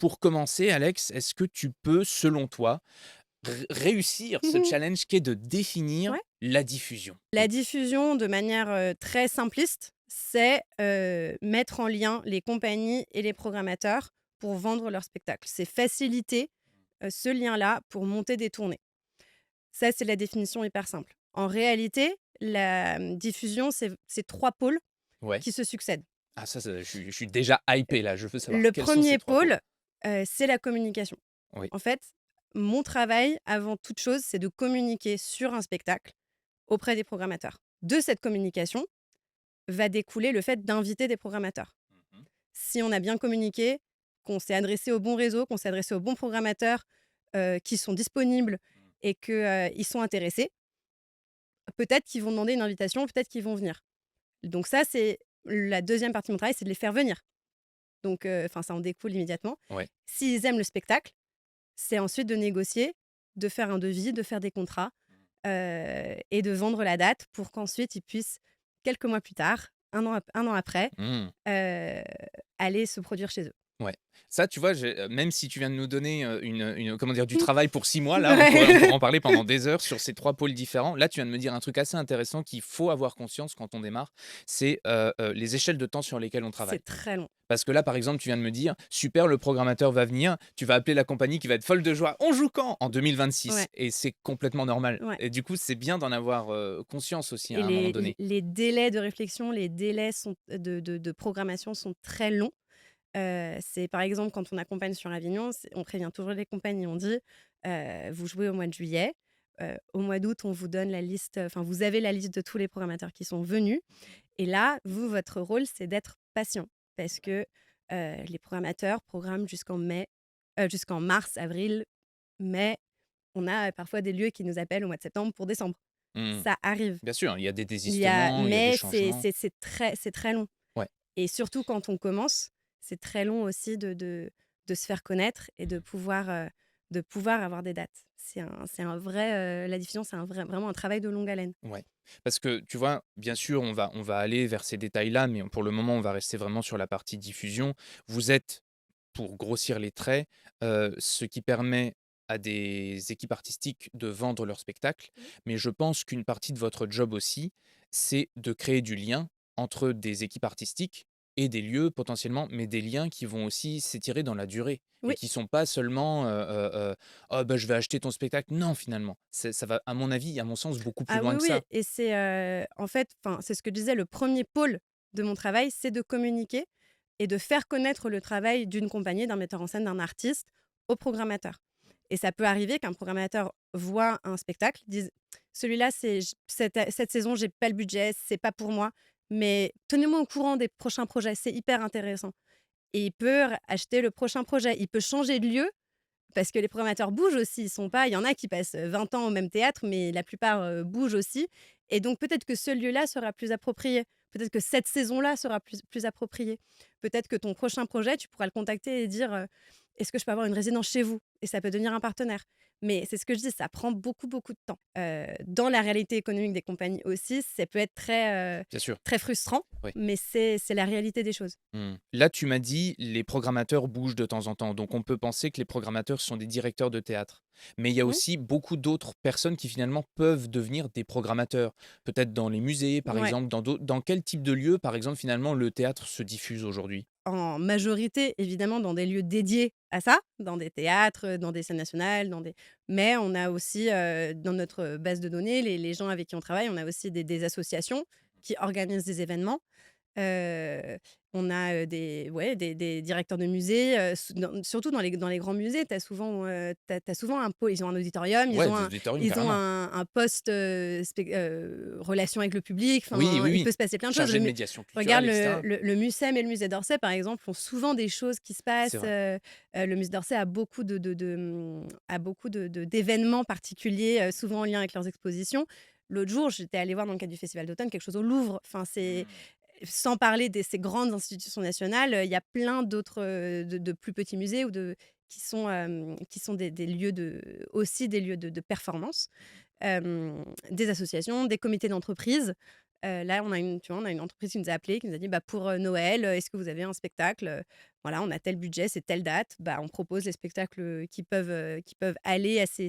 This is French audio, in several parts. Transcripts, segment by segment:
Pour commencer, Alex, est-ce que tu peux, selon toi, réussir ce challenge qui est de définir Ouais. la diffusion? La diffusion de manière, très simpliste, c'est, mettre en lien les compagnies et les programmateurs pour vendre leurs spectacles. C'est faciliter, ce lien-là pour monter des tournées. Ça, c'est la définition hyper simple. En réalité, la, diffusion, c'est 3 pôles Ouais. qui se succèdent. Ah ça, je suis déjà hypé là, je veux savoir Le quels sont ces premier 3 pôles? pôle, c'est la communication. Oui. En fait, mon travail, avant toute chose, c'est de communiquer sur un spectacle auprès des programmateurs. De cette communication va découler le fait d'inviter des programmateurs. Mmh. Si on a bien communiqué, qu'on s'est adressé au bon réseau, qu'on s'est adressé aux bons programmateurs, qui sont disponibles Mmh. et que, ils sont intéressés, peut-être qu'ils vont demander une invitation, peut-être qu'ils vont venir. Donc ça, c'est la deuxième partie de mon travail, c'est de les faire venir. Donc enfin, ça en découle immédiatement. Ouais. S'ils aiment le spectacle, c'est ensuite de négocier, de faire un devis, de faire des contrats, et de vendre la date pour qu'ensuite ils puissent, quelques mois plus tard, 1 an après, Mmh. heu, aller se produire chez eux. Ouais. Ça, tu vois, même si tu viens de nous donner, une comment dire? Du travail pour 6 mois là, on pourrait Ouais. en parler pendant des heures sur ces 3 pôles différents. Là, tu viens de me dire un truc assez intéressant qu'il faut avoir conscience quand on démarre, c'est, les échelles de temps sur lesquelles on travaille. C'est très long. Parce que là, par exemple, tu viens de me dire: «Super, le programmateur va venir», tu vas appeler la compagnie qui va être folle de joie: «On joue quand?» «En 2026» Ouais, et c'est complètement normal ouais, et du coup, c'est bien d'en avoir, conscience aussi et à un moment donné. les délais de réflexion, les délais sont de programmation sont très longs. C'est par exemple quand on accompagne sur Avignon, on prévient toujours les compagnies, on dit: «Vous jouez au mois de juillet, au mois d'août, on vous donne la liste, enfin vous avez la liste de tous les programmateurs qui sont venus et là, vous, votre rôle, c'est d'être patient parce que, les programmateurs programment jusqu'en mai, jusqu'en mars, avril, mai. On a parfois des lieux qui nous appellent au mois de septembre pour décembre. Mmh. Ça arrive. Bien sûr, il y a des Il y a désistements, il y a des mais changements. c'est très long. Ouais. Et surtout quand on commence, c'est très long aussi de se faire connaître et Mmh. de pouvoir avoir des dates. C'est un vrai, la diffusion, c'est un vrai vraiment un travail de longue haleine. Ouais. Parce que tu vois, bien sûr, on va aller vers ces détails-là, mais pour le moment, on va rester vraiment sur la partie diffusion. Vous êtes, pour grossir les traits, ce qui permet à des équipes artistiques de vendre leur spectacle. Mmh. Mais je pense qu'une partie de votre job aussi, c'est de créer du lien entre des équipes artistiques et des lieux potentiellement, mais des liens qui vont aussi s'étirer dans la durée et Oui. qui sont pas seulement, «Oh bah, je vais acheter ton spectacle». Non, finalement, ça va, à mon avis, à mon sens, beaucoup plus Ah oui, loin que oui, ça. et c'est, en fait, enfin, c'est ce que je disais, le premier pôle de mon travail, c'est de communiquer et de faire connaître le travail d'une compagnie, d'un metteur en scène, d'un artiste au programmateur. Et ça peut arriver qu'un programmateur voit un spectacle, dise: «Celui-là, c'est j cette saison, j'ai pas le budget, c'est pas pour moi, mais tenez-moi au courant des prochains projets, c'est hyper intéressant». Et il peut acheter le prochain projet. Il peut changer de lieu parce que les programmateurs bougent aussi, ils sont pas, il y en a qui passent, 20 ans au même théâtre, mais la plupart, bougent aussi, et donc peut-être que ce lieu-là sera plus approprié. Peut-être que cette saison-là sera plus appropriée. Peut-être que ton prochain projet, tu pourras le contacter et dire, «Est-ce que je peux avoir une résidence chez vous?» Et ça peut devenir un partenaire. Mais c'est ce que je dis, ça prend beaucoup, beaucoup de temps. Dans la réalité économique des compagnies aussi, ça peut être Bien sûr, très frustrant, oui. mais c'est la réalité des choses. Mmh. Là, tu m'as dit, les programmateurs bougent de temps en temps, donc on peut penser que les programmateurs sont des directeurs de théâtre. Mais il y a Mmh, aussi beaucoup d'autres personnes qui finalement peuvent devenir des programmateurs. Peut-être dans les musées, par ouais. exemple, dans quel type de lieu, par exemple, finalement, le théâtre se diffuse aujourd'hui? En majorité, évidemment, dans des lieux dédiés à ça, dans des théâtres, dans des scènes nationales, mais on a aussi, dans notre base de données, les gens avec qui on travaille, on a aussi des associations qui organisent des événements. Heu, on a, des directeurs de musées, surtout dans les grands musées, tu as souvent un pôle, ils ont un auditorium, Ouais, des auditoriums ils ont carrément. un poste, relations avec le public, Oui, enfin, oui, il oui. peut se passer plein de choses. Chargé de médiation Regarde culturelle et cetera. le Mucem et le musée d'Orsay, par exemple, font souvent des choses qui se C'est passent, vrai. le musée d'Orsay a beaucoup a beaucoup d'événements particuliers, souvent en lien avec leurs expositions. L'autre jour, j'étais allée voir dans le cadre du festival d'automne quelque chose au Louvre. Enfin, c'est Mmh. sans parler de ces grandes institutions nationales, il y a plein d'autres, de plus petits musées ou qui sont des lieux aussi des lieux de performance. Des associations, des comités d'entreprise. Là, on a une entreprise qui nous a appelé, qui nous a dit: «Bah, pour, Noël, est-ce que vous avez un spectacle? Voilà, on a tel budget, c'est telle date». Bah, on propose les spectacles, qui peuvent aller à ces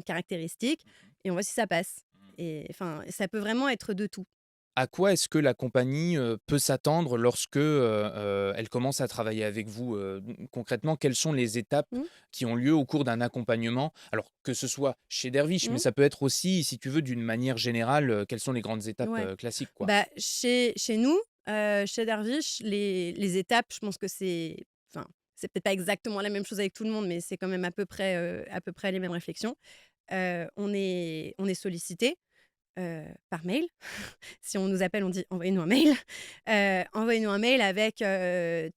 caractéristiques et on voit si ça passe et enfin, ça peut vraiment être de tout. À quoi est-ce que la compagnie, peut s'attendre lorsque, elle commence à travailler avec vous? Concrètement, quelles sont les étapes Mmh, qui ont lieu au cours d'un accompagnement? Alors que ce soit chez Dervish, mais mmh, ça peut être aussi, si tu veux, d'une manière générale, quelles sont les grandes étapes, ouais. classiques, quoi? Bah, chez nous, chez Dervish, les étapes, je pense que enfin, c'est peut-être pas exactement la même chose avec tout le monde, mais c'est quand même à peu près les mêmes réflexions. On est sollicité, par mail. Si on nous appelle, on dit: «Envoyez-nous un mail». Envoyez-nous un mail avec,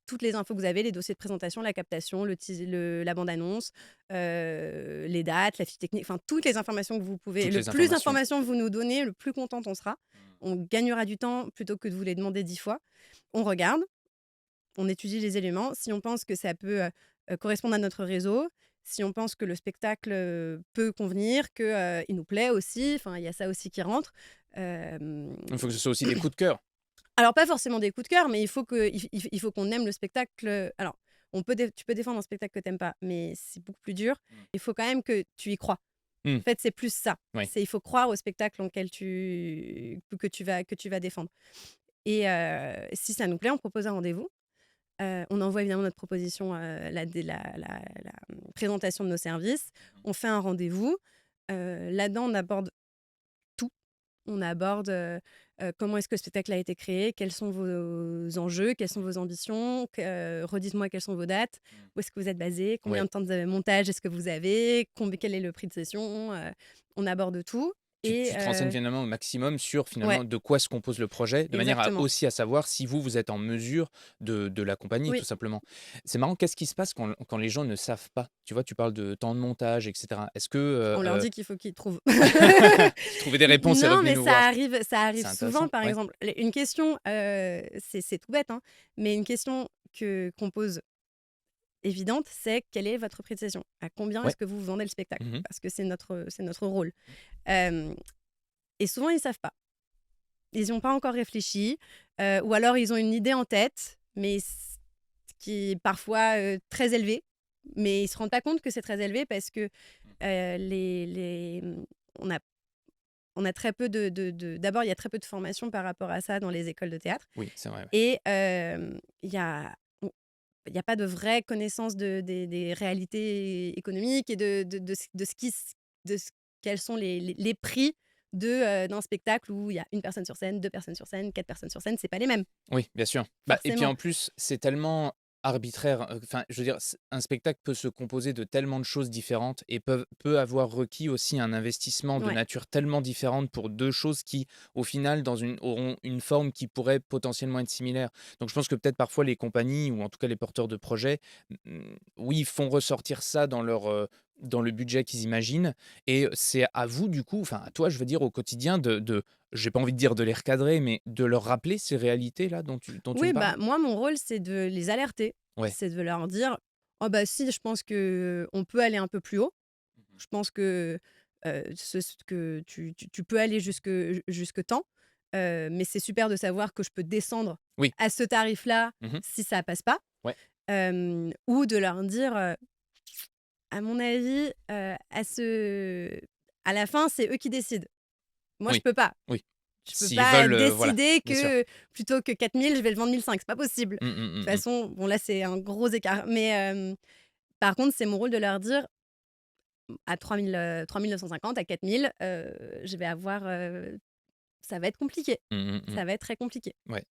toutes les infos que vous avez, les dossiers de présentation, la captation, la bande annonce, les dates, la fiche technique, enfin toutes les informations que vous pouvez Toutes le les plus informations. d'informations vous nous donnez, le plus contente on sera. Mmh. On gagnera du temps plutôt que de vous les demander 10 fois. On regarde, on étudie les éléments. Si on pense que ça peut, correspondre à notre réseau, si on pense que le spectacle, peut convenir, que, il nous plaît aussi, enfin il y a ça aussi qui rentre. Il Hem faut que ce soit aussi des coups de cœur. Alors pas forcément des coups de cœur, mais il faut qu'on aime le spectacle, alors tu peux défendre un spectacle que t'aimes pas, mais c'est beaucoup plus dur. Mmh. Il faut quand même que tu y crois. Mmh. En fait, c'est plus ça. Oui. C'est il faut croire au spectacle en quel que tu vas défendre et si ça nous plaît, on propose un rendez-vous. On envoie évidemment notre proposition, présentation de nos services. On fait un rendez-vous. Là-dedans, on aborde tout. On aborde, comment est-ce que le spectacle a été créé, quels sont vos enjeux, quelles sont vos ambitions, redites-moi quelles sont vos dates, Mmh. où est-ce que vous êtes basé, combien Ouais. de temps de montage est-ce que vous avez, quel est le prix de session, on aborde tout et Tu te renseignes finalement au maximum sur ouais, finalement de quoi se compose le projet, de manière à exactement. aussi à savoir si vous êtes en mesure de l'accompagner Oui, tout simplement. C'est marrant, qu'est-ce qui se passe quand les gens ne savent pas? Tu vois, tu parles de temps de montage et cetera. Est-ce que, on leur dit qu'il faut qu'ils trouvent. trouver des réponses et Non, revenez mais nous voir? ça arrive C'est souvent, intéressant, par ouais. exemple, une question, c'est tout bête, hein, mais une question qu'on pose évidente, c'est: «Quel est votre prix de session? À combien Ouais. est-ce que vous vendez le spectacle?» Mmh. parce que c'est notre rôle. Hem et souvent, ils savent pas. Ils ont pas encore réfléchi, ou alors ils ont une idée en tête, mais qui est parfois, très élevée, mais ils se rendent pas compte que c'est très élevé parce que, on a très peu d'abord, il y a très peu de formation par rapport à ça dans les écoles de théâtre Oui, c'est vrai, ouais. et il y a pas de vraie connaissance des réalités économiques et de ce qui s de ce quels sont les prix d'un spectacle où il y a une personne sur scène, 2 personnes sur scène, 4 personnes sur scène, c'est pas les mêmes, Oui, bien sûr. Bah et puis forcément. en plus, c'est tellement arbitraire, enfin, je veux dire, un spectacle peut se composer de tellement de choses différentes et peut avoir requis aussi un investissement de Ouais. nature tellement différente pour 2 choses qui, au final, auront une forme qui pourrait potentiellement être similaire. Donc je pense que peut-être parfois les compagnies ou en tout cas les porteurs de projets, oui, font ressortir ça dans le budget qu'ils imaginent et c'est à vous du coup, enfin à toi je veux dire au quotidien de j'ai pas envie de dire de les recadrer, mais de leur rappeler ces réalités-là dont tu me Oui, parles? bah, moi, mon rôle, c'est de les alerter. Ouais. C'est de leur dire: «Oh bah si, je pense que on peut aller un peu plus haut. Mmh. Je pense que, que tu peux aller jusque tant, mais c'est super de savoir que je peux descendre Oui. à ce tarif-là Mmh. si ça passe pas». Ouais. Ou de leur dire, «À mon avis, à la fin, c'est eux qui décident. Moi, je Oui. peux pas. Oui. Je peux S'ils pas veulent, voilà, décider bien sûr. que plutôt que 4 000, je vais le vendre 1 500, c'est pas possible. De Mmh, mmh, toute mmh, mmh. façon, bon là, c'est un gros écart, mais par contre, c'est mon rôle de leur dire: «À 3 950, à 4 000, je vais avoir, ça va être compliqué, Mmh, mmh, mmh. ça va être très compliqué». Ouais.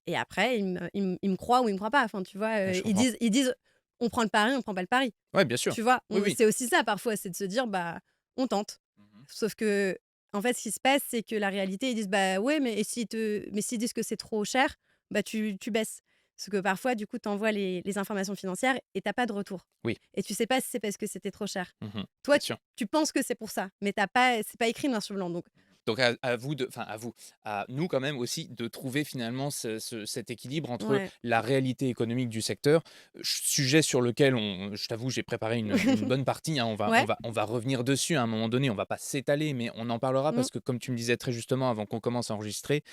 Et après, ils me croient ou ils me croient pas. Enfin, tu vois, Ouais, je comprends. ils disent: «On prend le pari, on prend pas le pari». Ouais, bien sûr. Tu vois? Oui, oui. C'est aussi ça parfois, c'est de se dire: «Bah, on tente». Mmh. Sauf que en fait, ce qui se passe, c'est que la réalité, ils disent: «Bah, ouais, mais s'ils disent que c'est trop cher, bah, tu baisses». Parce que parfois, du coup, tu envoies les informations financières et tu as pas de retour. Oui. Et tu sais pas si c'est parce que c'était trop cher. Mmh. Toi, Bien sûr. tu penses que c'est pour ça, mais t'as pas c'est pas écrit noir sur blanc, donc Donc à vous de enfin à vous, à nous quand même aussi de trouver finalement cet équilibre entre Ouais. la réalité économique du secteur, sujet sur lequel je t'avoue, j'ai préparé une bonne partie, hein, Ouais. on va revenir dessus à un moment donné, on va pas s'étaler, mais on en parlera Mmh. parce que comme tu me disais très justement avant qu'on commence à enregistrer,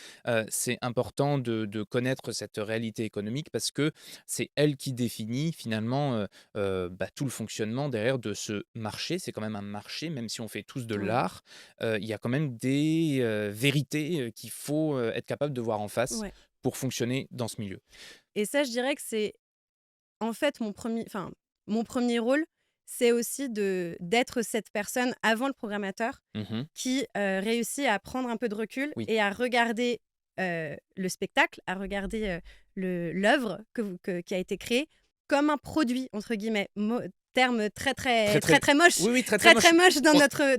c'est important de connaître cette réalité économique parce que c'est elle qui définit finalement, bah, tout le fonctionnement derrière de ce marché. C'est quand même un marché, même si on fait tous de Ouais. l'art, il y a quand même des, vérités, qu'il faut, être capable de voir en face Ouais. pour fonctionner dans ce milieu. Et ça, je dirais que c'est en fait mon premier rôle, c'est aussi d'être cette personne avant le programmateur Mmh. qui, réussit à prendre un peu de recul Oui. et à regarder, le spectacle, à regarder, l'œuvre qui a été créée comme un «produit» entre guillemets, terme très, Très, très, très, très très moche, oui, oui, très, très très, très moche. moche On dans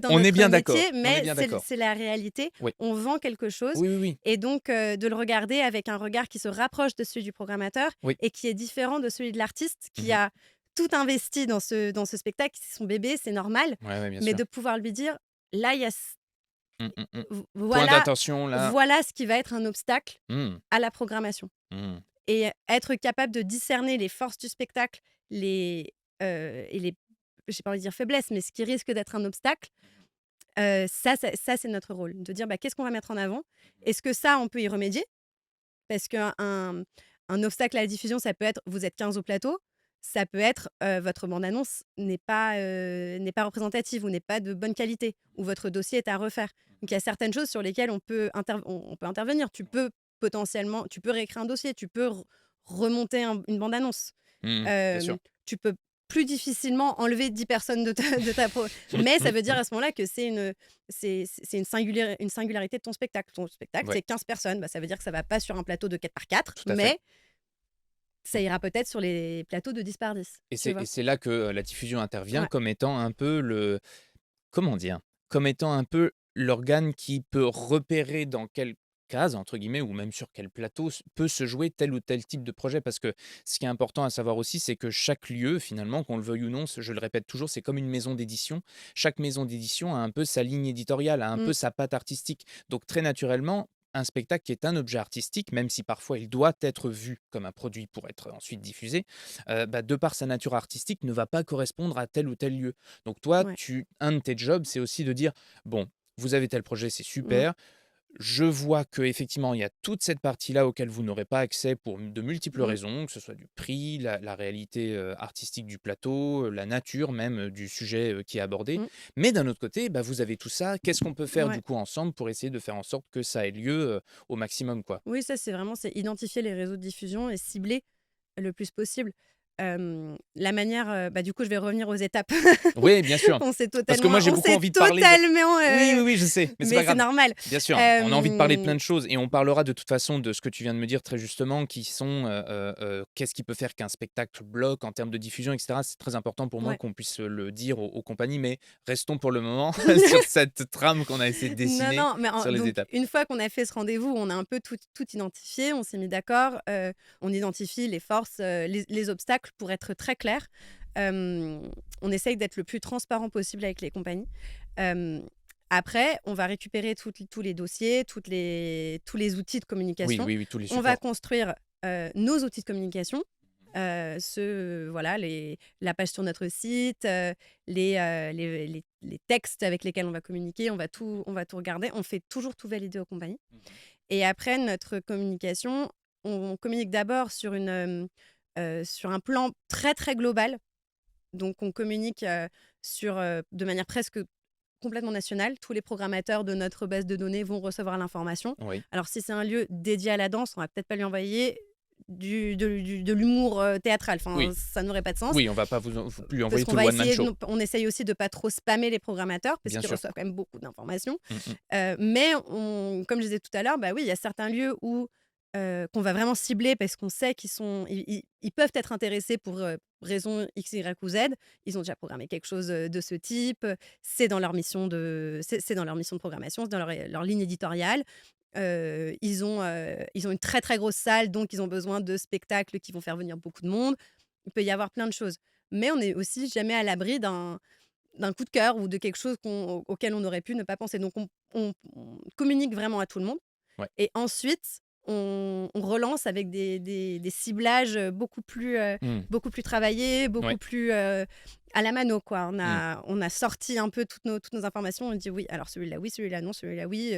on est notre bien métier, d'accord, on est mais bien d'accord. c'est la réalité. Oui. On vend quelque chose Oui, oui, oui. et donc de le regarder avec un regard qui se rapproche de celui du programmateur Oui. et qui est différent de celui de l'artiste qui Mmh. a tout investi dans ce spectacle, c'est son bébé, c'est normal, Ouais, ouais, bien mais sûr. de pouvoir lui dire: «Là, il y a Mmh, mmh, mmh. Point voilà d'attention là. voilà ce qui va être un obstacle Mmh. à la programmation» Mmh. et être capable de discerner les forces du spectacle, et les j'ai pas envie de dire faiblesses, mais ce qui risque d'être un obstacle, ça, c'est notre rôle. De dire: «Bah, qu'est-ce qu'on va mettre en avant? Est-ce que ça, on peut y remédier?» Parce qu'un obstacle à la diffusion, ça peut être: vous êtes 15 au plateau, ça peut être, votre bande annonce n'est pas représentative ou n'est pas de bonne qualité, ou votre dossier est à refaire. Donc il y a certaines choses sur lesquelles on peut intervenir. Tu peux réécrire un dossier, tu peux remonter une bande annonce. Mmh. Bien sûr. Tu peux plus difficilement enlever 10 personnes de ta pro mais ça veut dire à ce moment-là que c'est une singularité de ton spectacle. Ton spectacle, Ouais, c'est 15 personnes, bah, ça veut dire que ça va pas sur un plateau de 4 par 4, tout à fait. mais ça ira peut-être sur les plateaux de 10 par 10, tu Et vois? c'est là que, la diffusion intervient Ouais. comme étant un peu le comment dire? Comme étant un peu l'organe qui peut repérer dans quelle case, entre guillemets, ou même sur quel plateau peut se jouer tel ou tel type de projet. Parce que ce qui est important à savoir aussi, c'est que chaque lieu, finalement, qu'on le veuille ou non, je le répète toujours, c'est comme une maison d'édition. Chaque maison d'édition a un peu sa ligne éditoriale, a un peu Mmh. sa patte artistique. Donc très naturellement, un spectacle qui est un objet artistique, même si parfois il doit être vu comme un produit pour être ensuite diffusé, bah, de par sa nature artistique, ne va pas correspondre à tel ou tel lieu. Donc toi, Ouais. un de tes jobs, c'est aussi de dire: «Bon, vous avez tel projet, c'est Mmh. super. Je vois qu'effectivement, il y a toute cette partie-là auquel vous n'aurez pas accès pour de multiples Mmh. raisons, que ce soit du prix, la réalité, artistique du plateau, la nature même, du sujet, qui est abordé. Mmh. Mais d'un autre côté, bah, vous avez tout ça. Qu'est-ce qu'on peut faire Ouais. du coup ensemble pour essayer de faire en sorte que ça ait lieu, au maximum, quoi?» Oui, ça, c'est identifier les réseaux de diffusion et cibler le plus possible. La manière, bah, du coup, je vais revenir aux étapes. Oui, bien sûr. Parce que moi, j'ai On beaucoup s'est envie de parler de totalement, oui, oui, oui, je sais, mais c'est mais pas c'est grave. normal. Bien sûr, on a envie de parler de plein Hem, de choses et on parlera de toute façon de ce que tu viens de me dire très justement qui sont, qu'est-ce qui peut faire qu'un spectacle bloque en termes de diffusion et cetera. C'est très important pour moi ouais. qu'on puisse, le dire aux compagnies, mais restons pour le moment sur cette trame qu'on a essayé de Non, dessiner non, mais sur les donc étapes. une fois qu'on a fait ce rendez-vous, on a un peu tout identifié, on s'est mis d'accord, on identifie les forces, les obstacles pour être très clair. On essaye d'être le plus transparent possible avec les compagnies. Hem, Après, on va récupérer tous les dossiers, tous les outils de Oui, communication. oui, oui, tous les On va supports. construire, nos outils de communication, voilà, la page sur notre site, les textes avec lesquels on va communiquer, on va tout regarder. On fait toujours tout valider aux compagnies et après notre communication, on communique d'abord sur un plan très, très global. Donc on communique, de manière presque complètement nationale. Tous les programmateurs de notre base de données vont recevoir l'information. Oui. Alors si c'est un lieu dédié à la danse, on va peut-être pas lui envoyer de l'humour, théâtral. Enfin, Oui. ça n'aurait pas de sens Oui, on va pas vous lui parce envoyer qu'on tout le va one man essayer show. on essaye aussi de pas trop spammer les programmateurs parce Bien qu'ils sûr. reçoivent quand même beaucoup d'informations. Mmh mh. Mais comme je disais tout à l'heure, bah, oui, il y a certains lieux où, qu'on va vraiment cibler parce qu'on sait qu'ils peuvent être intéressés pour, raison X, Y ou Z. Ils ont déjà programmé quelque chose, de ce type, c'est dans leur mission de programmation, c'est dans leur ligne éditoriale. Ils ont une très, très grosse salle, donc ils ont besoin de spectacles qui vont faire venir beaucoup de monde. Il peut y avoir plein de choses. Mais on n'est aussi jamais à l'abri d'un coup de cœur ou de quelque chose auquel on aurait pu ne pas penser. Donc on communique vraiment à tout le monde Ouais. et ensuite on relance avec des ciblages, Mmh. beaucoup plus travaillés, beaucoup Ouais. plus, à la mano, quoi. Mmh. On a sorti un peu toutes nos informations. On dit: «Oui, alors celui-là oui, celui-là non, celui-là oui,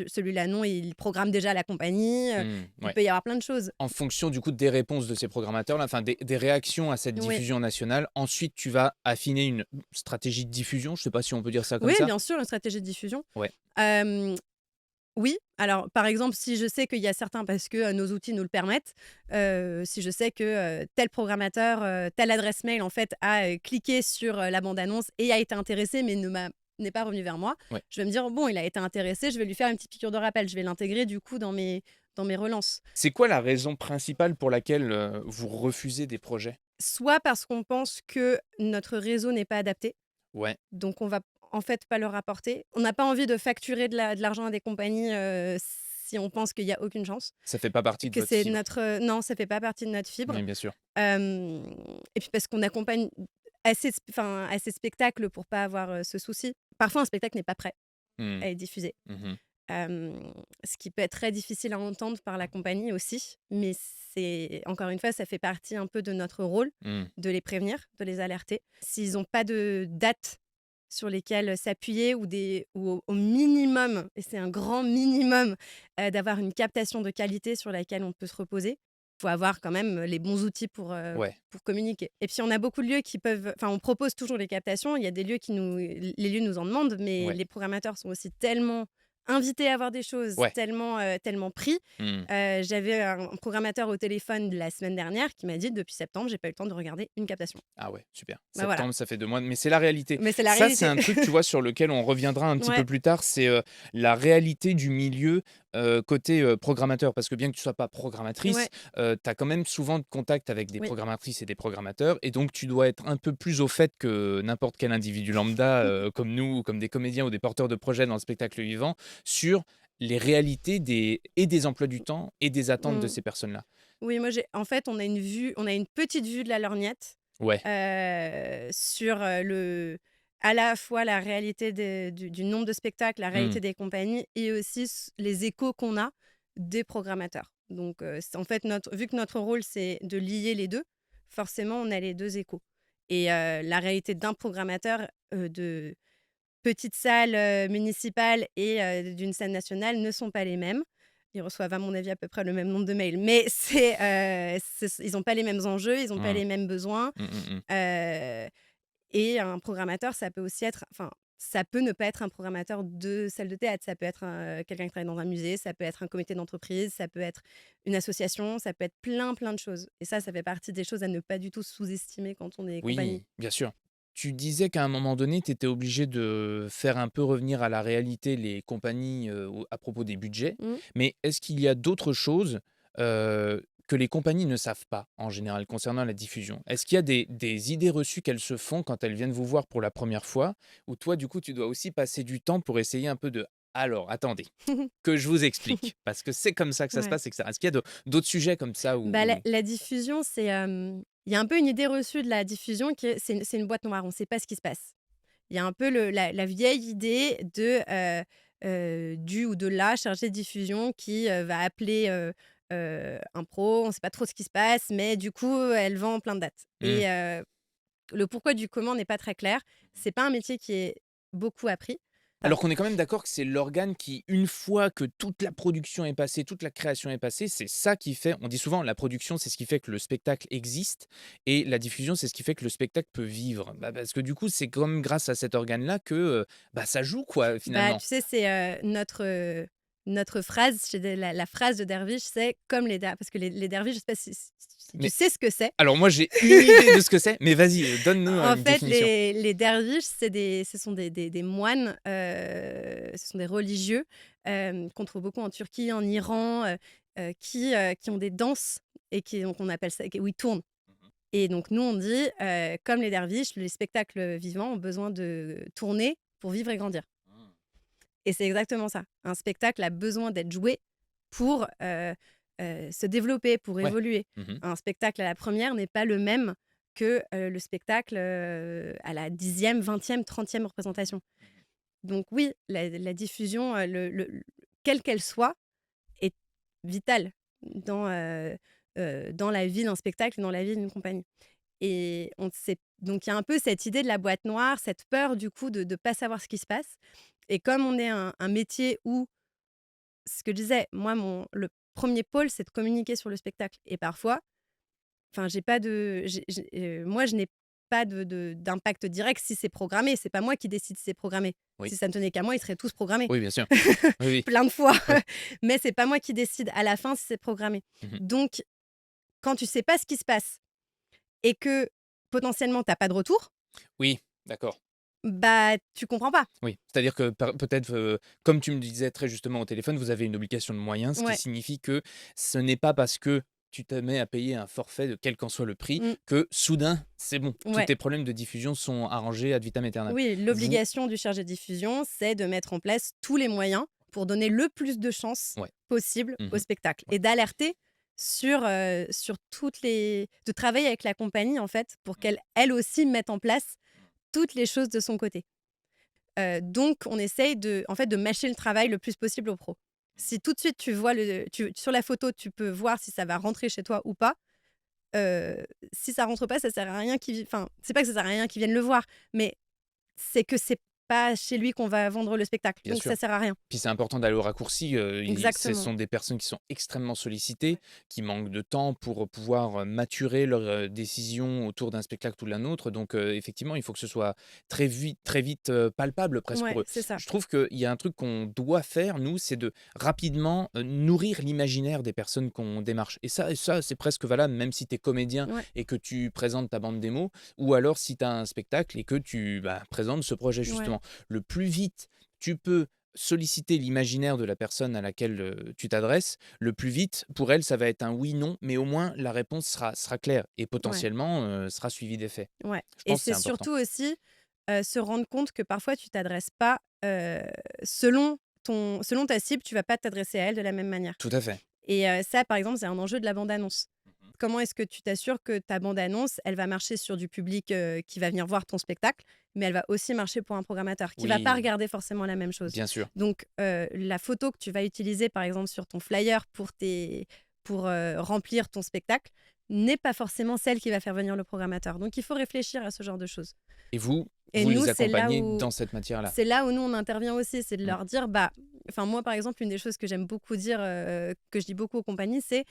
celui-là non, il programme déjà la compagnie», Mmh. il Ouais. peut y avoir plein de choses. En fonction du coup des réponses de ces programmateurs-là, enfin des réactions à cette Oui. diffusion nationale, ensuite tu vas affiner une stratégie de diffusion, je sais pas si on peut dire ça comme Oui, ça? bien sûr, une stratégie de diffusion. Ouais. Hem, oui, alors, par exemple, si je sais qu'il y a certains parce que, nos outils nous le permettent, si je sais que, tel programmateur, telle adresse mail, en fait, a, cliqué sur, la bande annonce et a été intéressé mais n'est pas revenu vers moi, Ouais. je vais me dire: «Bon, il a été intéressé, je vais lui faire une petite piqûre de rappel». Je vais l'intégrer, du coup, dans mes relances. C'est quoi la raison principale pour laquelle, vous refusez des projets? Soit parce qu'on pense que notre réseau n'est pas adapté. Ouais, Donc on va en fait pas leur apporter. On n'a pas envie de facturer de l'argent à des compagnies, si on pense qu'il y a aucune chance. ça fait pas partie de Que votre c'est fibre. notre, non, ça fait pas partie de notre fibre. Oui, bien sûr. Hem et puis parce qu'on accompagne assez spectacles pour pas avoir, ce souci. Parfois un spectacle n'est pas prêt Mmh. à être diffusé. Mmh. Ce qui peut être très difficile à entendre par la compagnie aussi, mais c'est encore une fois, ça fait partie un peu de notre rôle Mmh. de les prévenir, de les alerter. S'ils ont pas de date sur lesquelles s'appuyer ou au minimum, et c'est un grand minimum, d'avoir une captation de qualité sur laquelle on peut se reposer. Il faut avoir quand même les bons outils Ouais, pour communiquer. Et puis on a beaucoup de lieux qui peuvent, enfin, on propose toujours les captations, il y a des lieux les lieux nous en demandent, mais ouais, les programmateurs sont aussi tellement invités à voir des choses, ouais. tellement pris. Mmh. J'avais un programmateur au téléphone la semaine dernière qui m'a dit: «Depuis septembre, j'ai pas eu le temps de regarder une captation». Ah ouais, super. Bah, voilà, Septembre, ça fait 2 mois, mais c'est la réalité. mais c'est la Ça, c'est réalité. un truc, tu vois, sur lequel on reviendra un petit peu Ouais, plus tard, c'est, la réalité du milieu, côté, programmateur. Parce que bien que tu sois pas programmatrice, ouais, tu as quand même souvent de contact avec des oui. programmatrices et des programmateurs et donc tu dois être un peu plus au fait que n'importe quel individu lambda, comme nous, ou comme des comédiens ou des porteurs de projets dans le spectacle vivant, sur les réalités des emplois du temps et des attentes de Mmh. ces personnes-là. Oui, moi, on a une petite vue de la lorgnette, Ouais. sur, à la fois la réalité du nombre de spectacles, la Mmh. réalité des compagnies et aussi les échos qu'on a des programmateurs. Donc, c'est en fait vu que notre rôle, c'est de lier les 2, forcément, on a les 2 échos et la réalité d'un programmateur, de petites salles, municipales et d'une scène nationale ne sont pas les mêmes. Ils reçoivent à mon avis à peu près le même nombre de mails, mais ils ont pas les mêmes enjeux, ils ont pas Mmh. les mêmes besoins, Mmh, mmh mh. heu et un programmateur, ça peut ne pas être un programmateur de salle de théâtre. Ça peut être quelqu'un qui travaille dans un musée, ça peut être un comité d'entreprise, ça peut être une association, ça peut être plein de choses et ça fait partie des choses à ne pas du tout sous-estimer quand on est compagnie. Oui, bien sûr. Tu disais qu'à un moment donné, tu étais obligé de faire un peu revenir à la réalité les compagnies, à propos des budgets. Mmh. Mais est-ce qu'il y a d'autres choses, que les compagnies ne savent pas, en général, concernant la diffusion? Est-ce qu'il y a des idées reçues qu'elles se font quand elles viennent vous voir pour la première fois? Ou toi, du coup, tu dois aussi passer du temps pour essayer un peu de: «Alors, attendez, que je vous explique, parce que c'est comme ça que ça se Ouais. passe et cetera». Est-ce qu'il y a d'autres sujets comme ça Bah, où la diffusion, il y a un peu une idée reçue de la diffusion qui est c'est une boîte noire, on ne sait pas ce qui se passe. Il y a un peu la vieille idée du ou de la chargée de diffusion qui, va appeler, un pro, on ne sait pas trop ce qui se passe, mais du coup, elle vend plein de dates mmh. et le pourquoi du comment n'est pas très clair. C'est pas un métier qui est beaucoup appris. Enfin, Alors qu'on est quand même d'accord que c'est l'organe qui, une fois que toute la production est passée, toute la création est passée, c'est ça qui fait, on dit souvent la production, c'est ce qui fait que le spectacle existe et la diffusion, c'est ce qui fait que le spectacle peut vivre. Bah, parce que du coup, c'est quand même grâce à cet organe-là que, bah, ça joue quoi, bah, finalement. tu sais, c'est, notre phrase chez la phrase de Derviche, c'est comme parce que les derviches, je sais pas si tu Mais sais ce que c'est? alors moi, j'ai une idée de ce que c'est, mais vas-y, donne-nous, En une fait, définition. les derviches, ce sont des moines, ce sont des religieux, qu'on trouve beaucoup en Turquie, en Iran, qui ont des danses et donc on appelle ça où ils tournent et donc nous, on dit, comme les derviches, les spectacles vivants ont besoin de tourner pour vivre et grandir et c'est exactement ça. Un spectacle a besoin d'être joué pour, se développer, pour Ouais. évoluer. Mmh. Un spectacle à la première n'est pas le même que le spectacle à la 10e, 20e, 30e représentation. Donc oui, la diffusion, quelle qu'elle soit, est vitale dans la vie d'un spectacle, dans la vie d'une compagnie. Et on sait donc il y a un peu cette idée de la boîte noire, cette peur du coup de ne pas savoir ce qui se passe. Et comme on est un métier où, ce que je disais, moi le premier pôle, c'est de communiquer sur le spectacle. Et parfois, enfin j'ai pas de moi je n'ai pas d'impact direct si c'est programmé. C'est pas moi qui décide si c'est programmé. Oui. Si ça ne tenait qu'à moi, ils seraient tous programmés Oui, bien sûr. Oui, oui. plein de fois. Oui. Mais c'est pas moi qui décide à la fin si c'est programmé. Mmh. Donc quand tu sais pas ce qui se passe et que potentiellement tu as pas de retour, Oui, d'accord. bah, tu comprends pas. Oui, c'est-à-dire que peut-être, comme tu me disais très justement au téléphone, vous avez une obligation de moyens, ce qui Ouais. signifie que ce n'est pas parce que tu te mets à payer un forfait de quel qu'en soit le prix, Mmh. que soudain, c'est bon, tous Ouais. tes problèmes de diffusion sont arrangés ad vitam aeternam. Oui, Vous l'obligation du chargé de diffusion, c'est de mettre en place tous les moyens pour donner le plus de chances ouais. possible au Mmh. spectacle Ouais. et d'alerter sur toutes les de travailler avec la compagnie, en fait, pour qu'elle, elle aussi, mette en place toutes les choses de son côté. Donc on essaye en fait, de mâcher le travail le plus possible aux pros. Si tout de suite tu vois sur la photo, tu peux voir si ça va rentrer chez toi ou pas. Si ça rentre pas, ça sert à rien enfin, c'est pas que ça sert à rien qu'ils viennent le voir, mais c'est que c'est pas chez lui qu'on va vendre le spectacle, Bien donc sûr. ça sert à rien. Puis c'est important d'aller au raccourci, ce Exactement. sont des personnes qui sont extrêmement sollicitées, qui manquent de temps pour pouvoir, maturer leurs, décisions autour d'un spectacle ou de d'un autre. Donc effectivement, il faut que ce soit très vite, palpable presque Ouais, pour eux. c'est ça. Je trouve qu'il y a un truc qu'on doit faire, nous, c'est de rapidement, nourrir l'imaginaire des personnes qu'on démarche. Et ça, c'est presque valable même si tu es comédien Ouais, et que tu présentes ta bande démo, ou alors si tu as un spectacle et que tu, bah, présentes ce projet ouais, justement. Le plus vite tu peux solliciter l'imaginaire de la personne à laquelle, tu t'adresses, le plus vite, pour elle, ça va être un oui, non, mais au moins la réponse sera claire et ouais, potentiellement, sera suivie d'effets. ouais, Je et pense que c'est c'est important. surtout aussi, se rendre compte que parfois tu t'adresses pas, selon selon ta cible, tu vas pas t'adresser à elle de la même manière. Tout à fait. Et ça, par exemple, c'est un enjeu de la bande-annonce. Comment est-ce que tu t'assures que ta bande-annonce, elle va marcher sur du public, qui va venir voir ton spectacle, mais elle va aussi marcher pour un programmateur qui va pas Oui, regarder forcément la même chose. bien sûr. Donc la photo que tu vas utiliser, par exemple, sur ton flyer pour remplir ton spectacle n'est pas forcément celle qui va faire venir le programmateur. Donc il faut réfléchir à ce genre de choses. Et vous, Et vous nous, les accompagnez dans cette matière-là? c'est là où nous on intervient aussi, c'est de Mmh. leur dire, bah, enfin moi par exemple, une des choses que j'aime beaucoup dire, que je dis beaucoup aux compagnies, c'est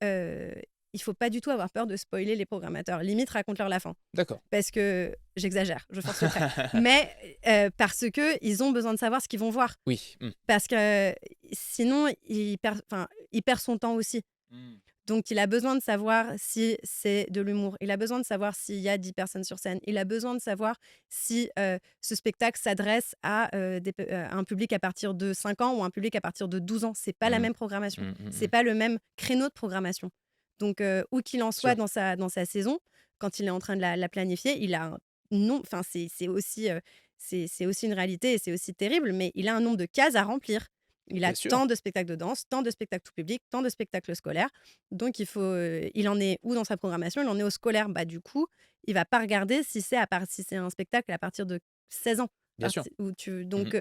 Heu, il faut pas du tout avoir peur de spoiler les programmateurs. Limite, raconte-leur la fin. D'accord. Parce que j'exagère, je force le trait. Mais parce qu'ils ont besoin de savoir ce qu'ils vont voir. Oui. Mmh. Parce que sinon, il perd son temps aussi. Mmh. Donc il a besoin de savoir si c'est de l'humour. Il a besoin de savoir s'il y a 10 personnes sur scène. Il a besoin de savoir si, ce spectacle s'adresse à un public à partir de 5 ans ou un public à partir de 12 ans. C'est pas la Mmh. même programmation. Mmh, mmh C'est mh. pas le même créneau de programmation. Donc où qu'il en soit Sûr. dans sa saison, quand il est en train de la planifier, il a un nom enfin c'est aussi une réalité et c'est aussi terrible, mais il a un nombre de cases à remplir. Il a Bien sûr. tant de spectacles de danse, tant de spectacles tout public, tant de spectacles scolaires. Donc il en est où dans sa programmation? Il en est au scolaire. Bah, du coup, il va pas regarder si c'est un spectacle à partir de 16 ans. Bien sûr. Mmh. Donc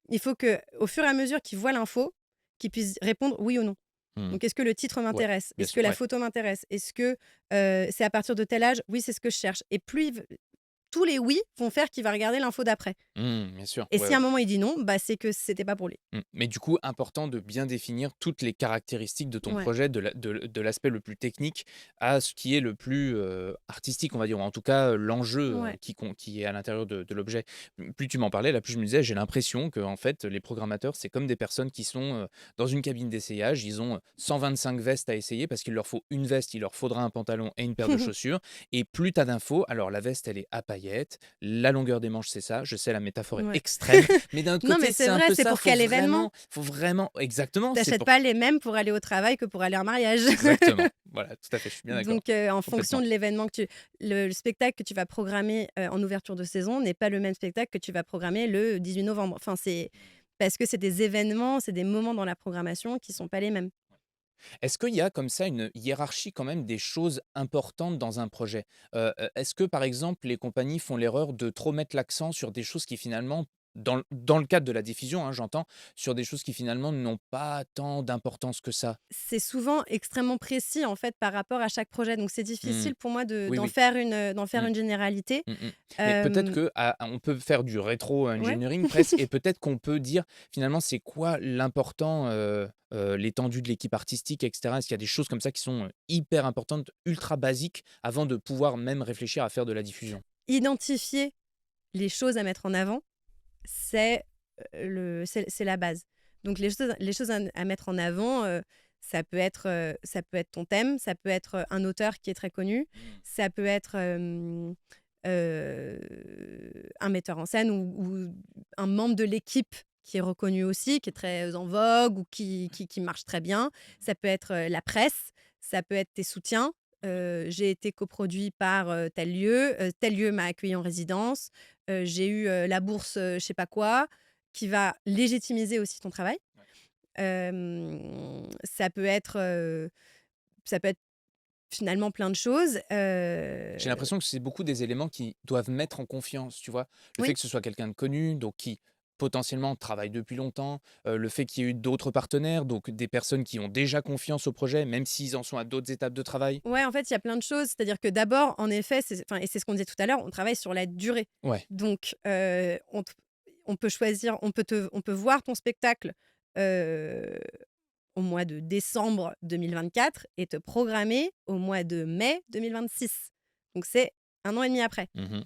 il faut que, au fur et à mesure qu'il voit l'info, qu'il puisse répondre oui ou non. Mmh. Donc est-ce que le titre Ouais, m'intéresse? bien Est-ce que sûr, la ouais. photo m'intéresse? Est-ce que, c'est à partir de tel âge? Oui, c'est ce que je cherche. Et plus il v tous les oui vont faire qu'il va regarder l'info d'après. Bien sûr, Et ouais, si à un ouais. moment il dit non, bah, c'est que c'était pas pour lui. Mais du coup, important de bien définir toutes les caractéristiques de ton Ouais, projet, de l'aspect le plus technique à ce qui est le plus, artistique, on va dire, ou en tout cas, l'enjeu, ouais, qui est à l'intérieur de l'objet. Plus tu m'en parlais, là, plus je me disais: «J'ai l'impression que en fait, les programmateurs, c'est comme des personnes qui sont, dans une cabine d'essayage. Ils ont, 125 vestes à essayer parce qu'il leur faut une veste, il leur faudra un pantalon et une paire de chaussures et plus tu as d'infos, alors la veste, elle est à paillettes, la longueur des manches, c'est ça. Je sais, la métaphore est ouais. extrême, mais d'un autre Non, mais côté, c'est c'est un vrai, peu c'est ça, pour quel événement? faut vraiment exactement, c'est T'achètes pour pas les mêmes pour aller au travail que pour aller à un mariage. exactement, voilà, tout à fait, je suis bien d'accord, Donc, en fonction complètement. de l'événement que tu le spectacle que tu vas programmer, en ouverture de saison n'est pas le même spectacle que tu vas programmer le 18 novembre. Enfin, c'est parce que c'est des événements, c'est des moments dans la programmation qui sont pas les mêmes. Est-ce qu'il y a comme ça une hiérarchie quand même des choses importantes dans un projet? Est-ce que par exemple les compagnies font l'erreur de trop mettre l'accent sur des choses qui finalement dans le cadre de la diffusion, hein, j'entends, sur des choses qui finalement n'ont pas tant d'importance que ça? C'est souvent extrêmement précis, en fait, par rapport à chaque projet, donc c'est Mmh. difficile pour moi Oui, oui. d'en faire Mmh. une généralité. Mmh mh. Mais peut-être Hem, que on peut faire du rétro ouais. engineering presque et peut-être qu'on peut dire finalement c'est quoi l'important, l'étendue de l'équipe artistique et cetera? Est-ce qu'il y a des choses comme ça qui sont, hyper importantes, ultra basiques avant de pouvoir même réfléchir à faire de la diffusion? Identifier les choses à mettre en avant, c'est, c'est la base. Donc les choses à mettre en avant, ça peut être ton thème, ça peut être, un auteur qui est très connu, Mmh. ça peut être, un metteur en scène ou un membre de l'équipe qui est reconnu aussi, qui est très en vogue ou qui marche très bien. Ça peut être, la presse, ça peut être tes soutiens. J'ai été coproduit par, tel lieu m'a accueilli en résidence, j'ai eu, la bourse, je sais pas quoi, qui va légitimiser aussi ton travail. Ouais. Ça peut être finalement plein de choses, J'ai l'impression que c'est beaucoup des éléments qui doivent mettre en confiance, tu vois? Le fait oui, que ce soit quelqu'un de connu, donc qui potentiellement travaille depuis longtemps, le fait qu'il y ait eu d'autres partenaires, donc des personnes qui ont déjà confiance au projet, même s'ils en sont à d'autres étapes de travail. ouais, en fait, il y a plein de choses. C'est-à-dire que d'abord, en effet, et c'est ce qu'on disait tout à l'heure, on travaille sur la durée. Ouais. Donc, on peut choisir, on peut voir ton spectacle, heu, au mois de décembre 2024 et te programmer au mois de mai 2026. Donc c'est 1 an et demi après. Mmh.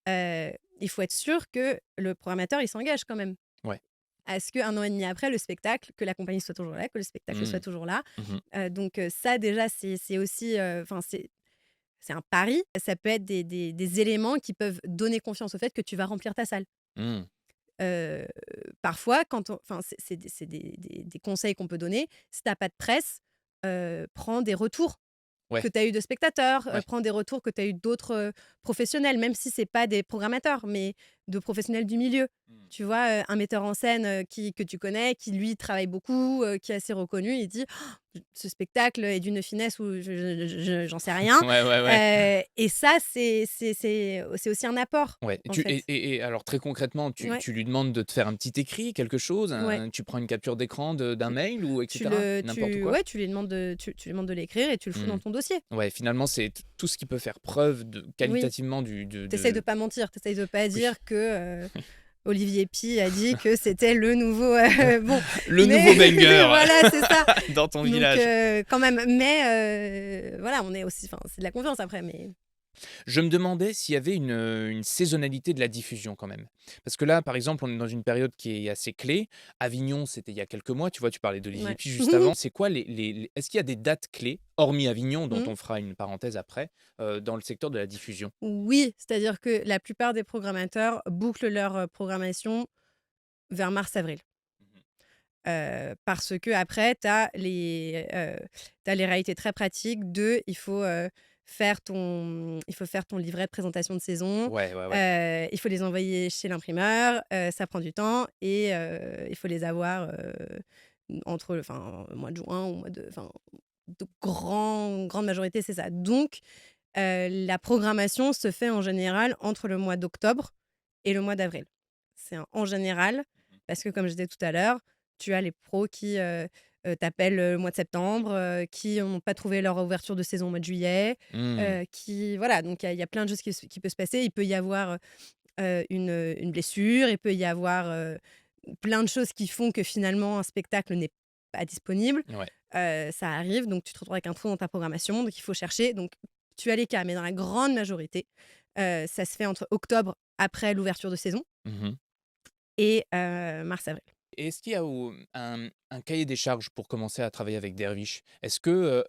Heu, il faut être sûr que le programmateur, il s'engage quand même. Ouais. À ce qu'1 an et demi après, le spectacle, que la compagnie soit toujours là, que le spectacle soit Mmh. toujours là. Mmh. Donc, ça déjà, c'est aussi, enfin, c'est un pari. Ça peut être des éléments qui peuvent donner confiance au fait que tu vas remplir ta salle. Mmh. Heu, parfois, quand on enfin, c'est des conseils qu'on peut donner. Si tu as pas de presse, prends des retours que Ouais. tu as eu de spectateurs, Ouais. prends des retours que tu as eu d'autres, professionnels, même si c'est pas des programmateurs, mais de professionnels du milieu. Mmh. Tu vois, un metteur en scène, que tu connais, qui lui travaille beaucoup, qui est assez reconnu, il dit: «Ce spectacle est d'une finesse ou j'en sais rien». Ouais, ouais, ouais. Et ça, c'est aussi un apport, Ouais, en fait. et alors très concrètement, Ouais, tu lui demandes de te faire un petit écrit, quelque chose, ouais. tu prends une capture d'écran d'un mail ou et Tu cetera? le N'importe tu quoi? ouais, tu lui demandes de l'écrire et tu le fous Mmh. dans ton dossier. Ouais, finalement, c'est tout ce qui peut faire preuve de Oui, qualitativement du t'essayes de de pas mentir, t'essayes de pas oui. dire que, Olivier Py a dit que c'était le nouveau, bon, Le mais nouveau banger voilà, c'est ça. dans ton Donc, village. quand même, mais, voilà, on est aussi, enfin, c'est de la confiance après, mais Je me demandais s'il y avait une saisonnalité de la diffusion quand même. Parce que là, par exemple, on est dans une période qui est assez clé. Avignon, c'était il y a quelques mois, tu vois? Tu parlais d'Olivier ouais. Py juste avant. C'est quoi les est-ce qu'il y a des dates clés, hormis Avignon, dont Mmh. on fera une parenthèse après, dans le secteur de la diffusion? Oui, c'est-à-dire que la plupart des programmateurs bouclent leur, programmation vers mars-avril. Mmh. Parce qu'après tu as les réalités très pratiques de il faut faire ton livret de présentation de saison, Ouais, ouais, ouais. il faut les envoyer chez l'imprimeur, ça prend du temps et il faut les avoir, entre enfin, mois de juin ou mois de enfin, de grande majorité, c'est ça. Donc la programmation se fait en général entre le mois d'octobre et le mois d'avril. C'est un en général, parce que comme je disais tout à l'heure, tu as les pros qui, t'appellent le mois de septembre, qui n'ont pas trouvé leur ouverture de saison au mois de juillet, Mmh. qui voilà, donc il y a plein de choses qui peut se passer. Il peut y avoir, une blessure, il peut y avoir, plein de choses qui font que finalement un spectacle n'est pas disponible. Ouais. Ça arrive, donc tu te retrouves avec un trou dans ta programmation, donc il faut chercher. Donc tu as les cas, mais dans la grande majorité, ça se fait entre octobre, après l'ouverture de saison, Mmh. et mars-avril. Et est-ce qu'il y a un cahier des charges pour commencer à travailler avec Dervish? Est-ce que,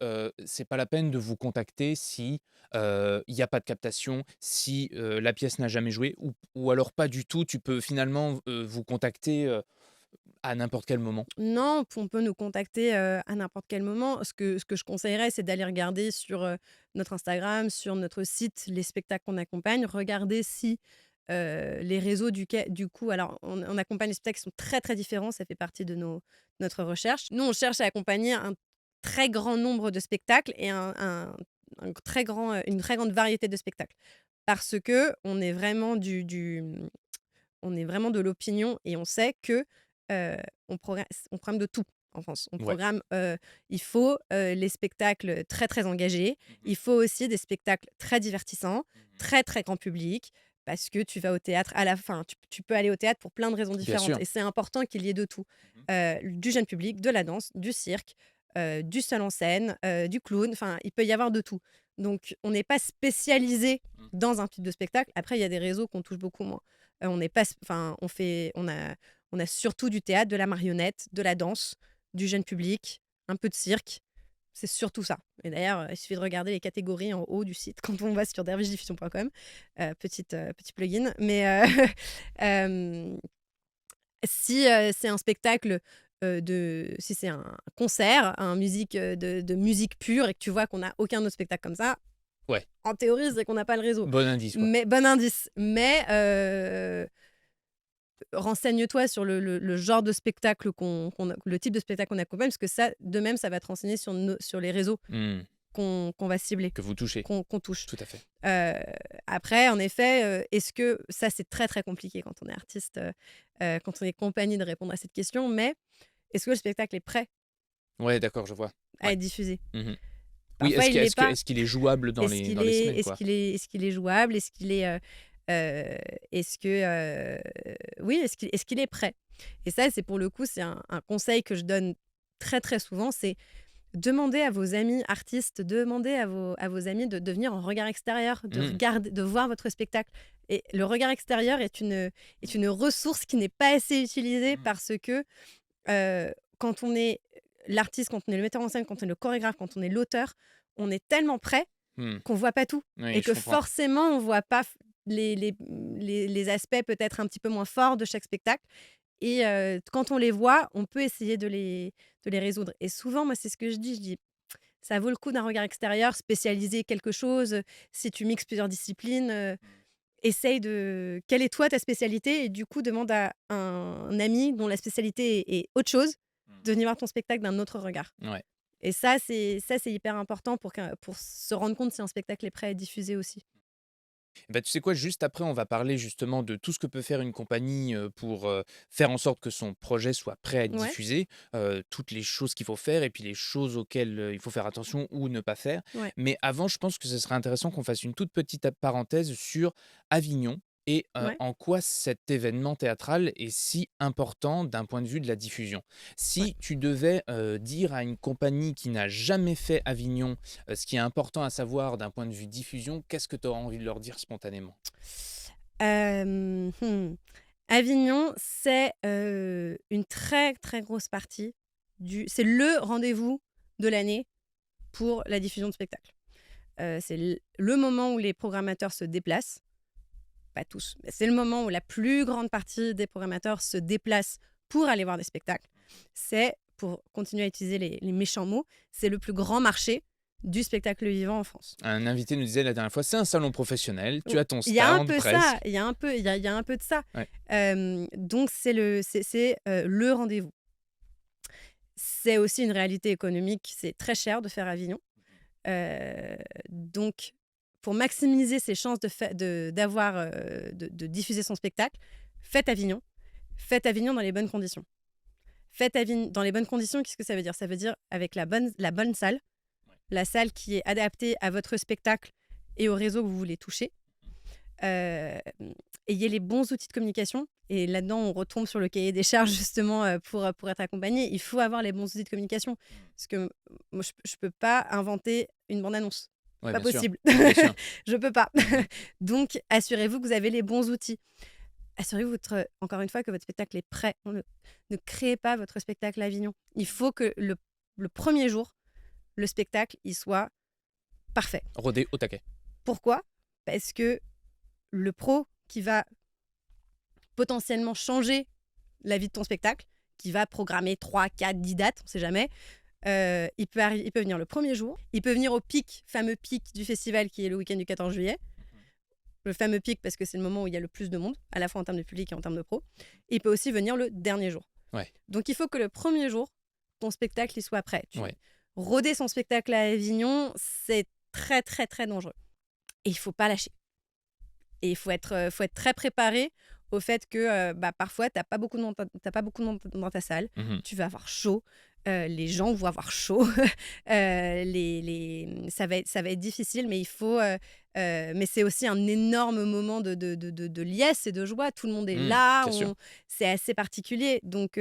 c'est pas la peine de vous contacter si, il y a pas de captation, si, la pièce n'a jamais joué ou alors pas du tout, tu peux finalement, vous contacter, à n'importe quel moment? Non, on peut nous contacter, à n'importe quel moment. Ce que je conseillerais, c'est d'aller regarder sur, notre Instagram, sur notre site, les spectacles qu'on accompagne. Regarder si, les réseaux du coup, alors on accompagne les spectacles qui sont très, très différents, ça fait partie de notre recherche. Nous, on cherche à accompagner un très grand nombre de spectacles et une très grande variété de spectacles. Parce que on est vraiment de l'opinion et on sait que, on programme de tout en France. On Ouais. programme, il faut, les spectacles très, très engagés. Mmh. Il faut aussi des spectacles très divertissants, Mmh. très, très grand public, parce que tu vas au théâtre à la fin. Tu peux aller au théâtre pour plein de raisons Bien différentes sûr. et c'est important qu'il y ait de tout. Mmh. Du jeune public, de la danse, du cirque, du seul en scène, du clown, enfin, il peut y avoir de tout. Donc on n'est pas spécialisé Mmh. dans un type de spectacle. Après, il y a des réseaux qu'on touche beaucoup moins. On n'est pas s enfin, on a surtout du théâtre, de la marionnette, de la danse, du jeune public, un peu de cirque. C'est surtout ça et d'ailleurs, il suffit de regarder les catégories en haut du site quand on va sur dervichdiffusion.com, petit plugin. Mais, hem, si, c'est un spectacle, si c'est un concert, un musique, de musique pure et que tu vois qu'on a aucun autre spectacle comme ça, Ouais, en théorie, c'est qu'on n'a pas le réseau. bon indice, quoi. Mais bon indice, mais renseigne-toi sur le genre de spectacle le type de spectacle qu'on accompagne, parce que ça, de même, ça va te renseigner sur les réseaux Mmh. qu'on va cibler, Que vous touchez, qu'on touche. tout à fait. Heu, Après, en effet, est-ce que ça, c'est très, très compliqué quand on est artiste, quand on est compagnie de répondre à cette question, mais est-ce que le spectacle est prêt Ouais, d'accord, je vois. à Ouais. être diffusé? Mmh. Oui, Parfois, il l'est pas. est-ce qu'il est jouable dans les semaines, quoi? Est-ce qu'il est jouable? Est-ce que, oui, est-ce qu'il est prêt? Et ça, c'est pour le coup, c'est un conseil que je donne très, très souvent, c'est demander à vos amis artistes, demander à vos amis de venir en regard extérieur, Mmh. de voir votre spectacle. Et le regard extérieur est une ressource qui n'est pas assez utilisée Mmh. parce que, quand on est l'artiste, quand on est le metteur en scène, quand on est le chorégraphe, quand on est l'auteur, on est tellement prêt Mmh. qu'on voit pas tout Oui, et je que comprends. forcément on voit pas les aspects peut-être un petit peu moins forts de chaque spectacle et quand on les voit, on peut essayer de les résoudre et souvent, moi, c'est ce que je dis: «Ça vaut le coup d'un regard extérieur, spécialiser quelque chose, si tu mixes plusieurs disciplines, essaye de quelle est toi ta spécialité?» et du coup demande à un ami dont la spécialité est autre chose, Mmh. de venir voir ton spectacle d'un autre regard. Ouais. Et ça c'est hyper important pour se rendre compte si un spectacle est prêt à être diffusé aussi. Bah, tu sais quoi? Juste après, on va parler justement de tout ce que peut faire une compagnie, pour, faire en sorte que son projet soit prêt à être Ouais, diffusé, toutes les choses qu'il faut faire et puis les choses auxquelles, il faut faire attention ou ne pas faire. ouais, Mais avant, je pense que ce serait intéressant qu'on fasse une toute petite parenthèse sur Avignon et ouais, en quoi cet événement théâtral est si important d'un point de vue de la diffusion. ouais. Si tu devais, dire à une compagnie qui n'a jamais fait Avignon, ce qui est important à savoir d'un point de vue diffusion, qu'est-ce que tu auras envie de leur dire spontanément? Mmh. Avignon, c'est, une très, très grosse partie du c'est le rendez-vous de l'année pour la diffusion de spectacles. C'est le moment où les programmateurs se déplacent, pas tous, mais c'est le moment où la plus grande partie des programmateurs se déplacent pour aller voir des spectacles. C'est, pour continuer à utiliser les méchants mots, c'est le plus grand marché du spectacle vivant en France. Un invité nous disait la dernière fois: «C'est un salon professionnel, tu as ton Il y a un stand peu ça, presque». il y a un peu de ça. Ouais. Donc le rendez-vous. C'est aussi une réalité économique, c'est très cher de faire Avignon. Donc pour maximiser ses chances de diffuser son spectacle, faites Avignon. Faites Avignon dans les bonnes conditions. Faites Avignon dans les bonnes conditions, qu'est-ce que ça veut dire? Ça veut dire avec la bonne salle, la salle qui est adaptée à votre spectacle et au réseau que vous voulez toucher. Hem, Ayez les bons outils de communication et là-dedans, on retombe sur le cahier des charges justement, pour être accompagné. Il faut avoir les bons outils de communication parce que moi, je peux pas inventer une bande annonce. Ouais, Pas bien sûr. possible. Bien sûr. Je peux pas. Mmh. Donc assurez-vous que vous avez les bons outils. Assurez-vous encore une fois que votre spectacle est prêt. Ne créez pas votre spectacle à Avignon. Il faut que le 1er jour, le spectacle, il soit parfait. Rodé au taquet. Pourquoi? Parce que le pro qui va potentiellement changer la vie de ton spectacle, qui va programmer 3, 4, 10 dates, on ne sait jamais, il peut venir le 1er jour, il peut venir au fameux pic du festival qui est le week-end du 14 juillet. Le fameux pic parce que c'est le moment où il y a le plus de monde, à la fois en termes de public et en termes de pro. Et il peut aussi venir le dernier jour. Ouais, Donc il faut que le 1er jour, ton spectacle il soit prêt. ouais. rôder son spectacle à Avignon, c'est très, très, très dangereux et il faut pas lâcher et il faut être très préparé au fait que, parfois tu pas beaucoup de monde pas beaucoup de monde dans ta salle. Mmh. Tu vas avoir chaud, les gens vont avoir chaud, ça va être difficile, mais il faut, mais c'est aussi un énorme moment de liesse et de joie. Tout le monde est Mmh, là, bien sûr. c'est assez particulier donc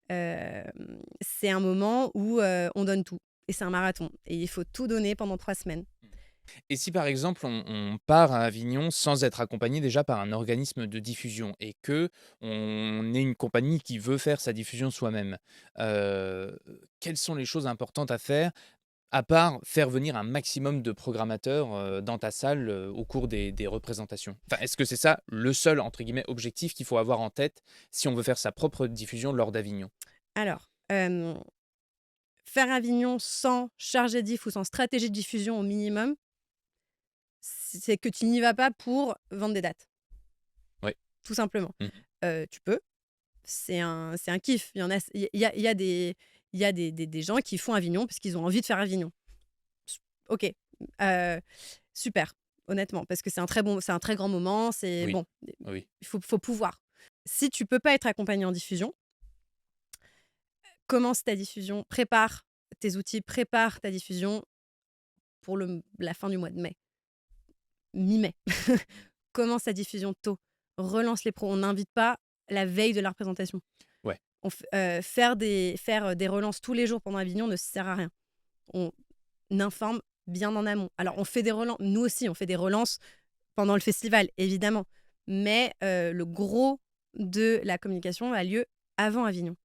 c'est un moment où, on donne tout et c'est un marathon et il faut tout donner pendant 3 semaines. Et si par exemple on part à Avignon sans être accompagné déjà par un organisme de diffusion et que on est une compagnie qui veut faire sa diffusion soi-même, quelles sont les choses importantes à faire, à part faire venir un maximum de programmateurs, dans ta salle, au cours des représentations? Enfin, est-ce que c'est ça le seul entre guillemets «objectif» qu'il faut avoir en tête si on veut faire sa propre diffusion lors d'Avignon? Alors, faire Avignon sans chargé diff ou sans stratégie de diffusion au minimum, c'est que tu n'y vas pas pour vendre des dates, Oui. tout simplement. Mmh. Tu peux, c'est un kiff. Il y en a il y a des gens qui font Avignon parce qu'ils ont envie de faire Avignon. S OK, heu, super, honnêtement, parce que c'est un très grand moment, c'est Oui, bon, oui. il faut pouvoir. Si tu peux pas être accompagné en diffusion, commence ta diffusion, prépare tes outils, prépare ta diffusion pour la fin du mois de mai, mi-mai. Commence ta diffusion tôt, relance les pros. On n'invite pas la veille de la représentation. Ouais. Faire des relances tous les jours pendant Avignon ne sert à rien. On informe bien en amont. Alors on fait des relances, nous aussi on fait des relances pendant le festival, évidemment. Mais le gros de la communication a lieu avant Avignon.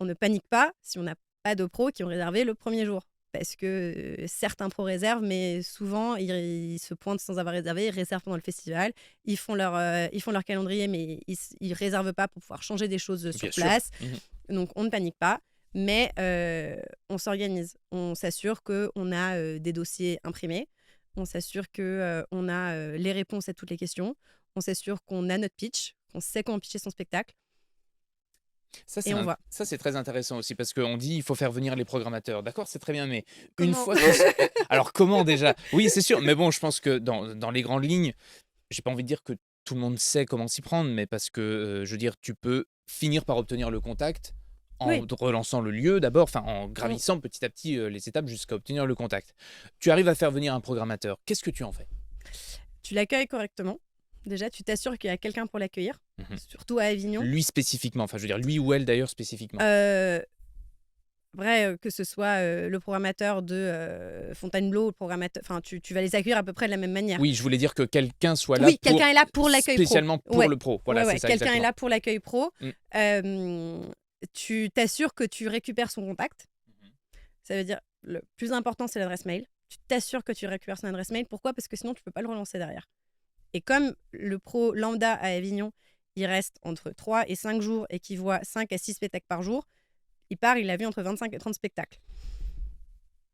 On ne panique pas si on n'a pas de pros qui ont réservé le premier jour. Parce que certains pros réservent, mais souvent, ils se pointent sans avoir réservé, ils réservent pendant le festival, ils font leur calendrier, mais ils ne réservent pas pour pouvoir changer des choses sur Bien sûr. place. Mmh. Donc, on ne panique pas, mais on s'organise. On s'assure qu'on a des dossiers imprimés, on s'assure qu'on a les réponses à toutes les questions, on s'assure qu'on a notre pitch, qu'on sait comment pitcher son spectacle, et on voit. Ça, c'est très intéressant aussi parce qu'on dit: «Il faut faire venir les programmateurs». D'accord, c'est très bien, mais une Comment? fois que c alors comment déjà? Oui, c'est sûr, mais bon, je pense que dans les grandes lignes, j'ai pas envie de dire que tout le monde sait comment s'y prendre, mais parce que, je veux dire, tu peux finir par obtenir le contact en Oui, te relançant le lieu d'abord, enfin en on- gravissant petit à petit, les étapes jusqu'à obtenir le contact. Tu arrives à faire venir un programmateur, qu'est-ce que tu en fais? tu l'accueilles correctement. Déjà, tu t'assures qu'il y a quelqu'un pour l'accueillir, Mmh. surtout à Avignon. Lui spécifiquement, enfin je veux dire lui ou elle d'ailleurs spécifiquement. Euh, Vrai, que ce soit, le programmateur de, Fontainebleau, le programmateur, enfin, tu vas les accueillir à peu près de la même manière. Oui, je voulais dire que quelqu'un soit là Oui, quelqu'un pour est là pour l'accueil pro. spécialement pour Ouais, le pro. ouais, Voilà, c'est ouais, ça quelqu'un est exactement. là pour l'accueil pro. Mmh. Tu t'assures que tu récupères son contact. Mmh. Ça veut dire le plus important, c'est l'adresse mail. Tu t'assures que tu récupères son adresse mail. Pourquoi? Parce que sinon, tu peux pas le relancer derrière. Et comme le pro lambda à Avignon, il reste entre 3 et 5 jours et qu'il voit 5 à 6 spectacles par jour, il part, il a vu entre 25 et 30 spectacles.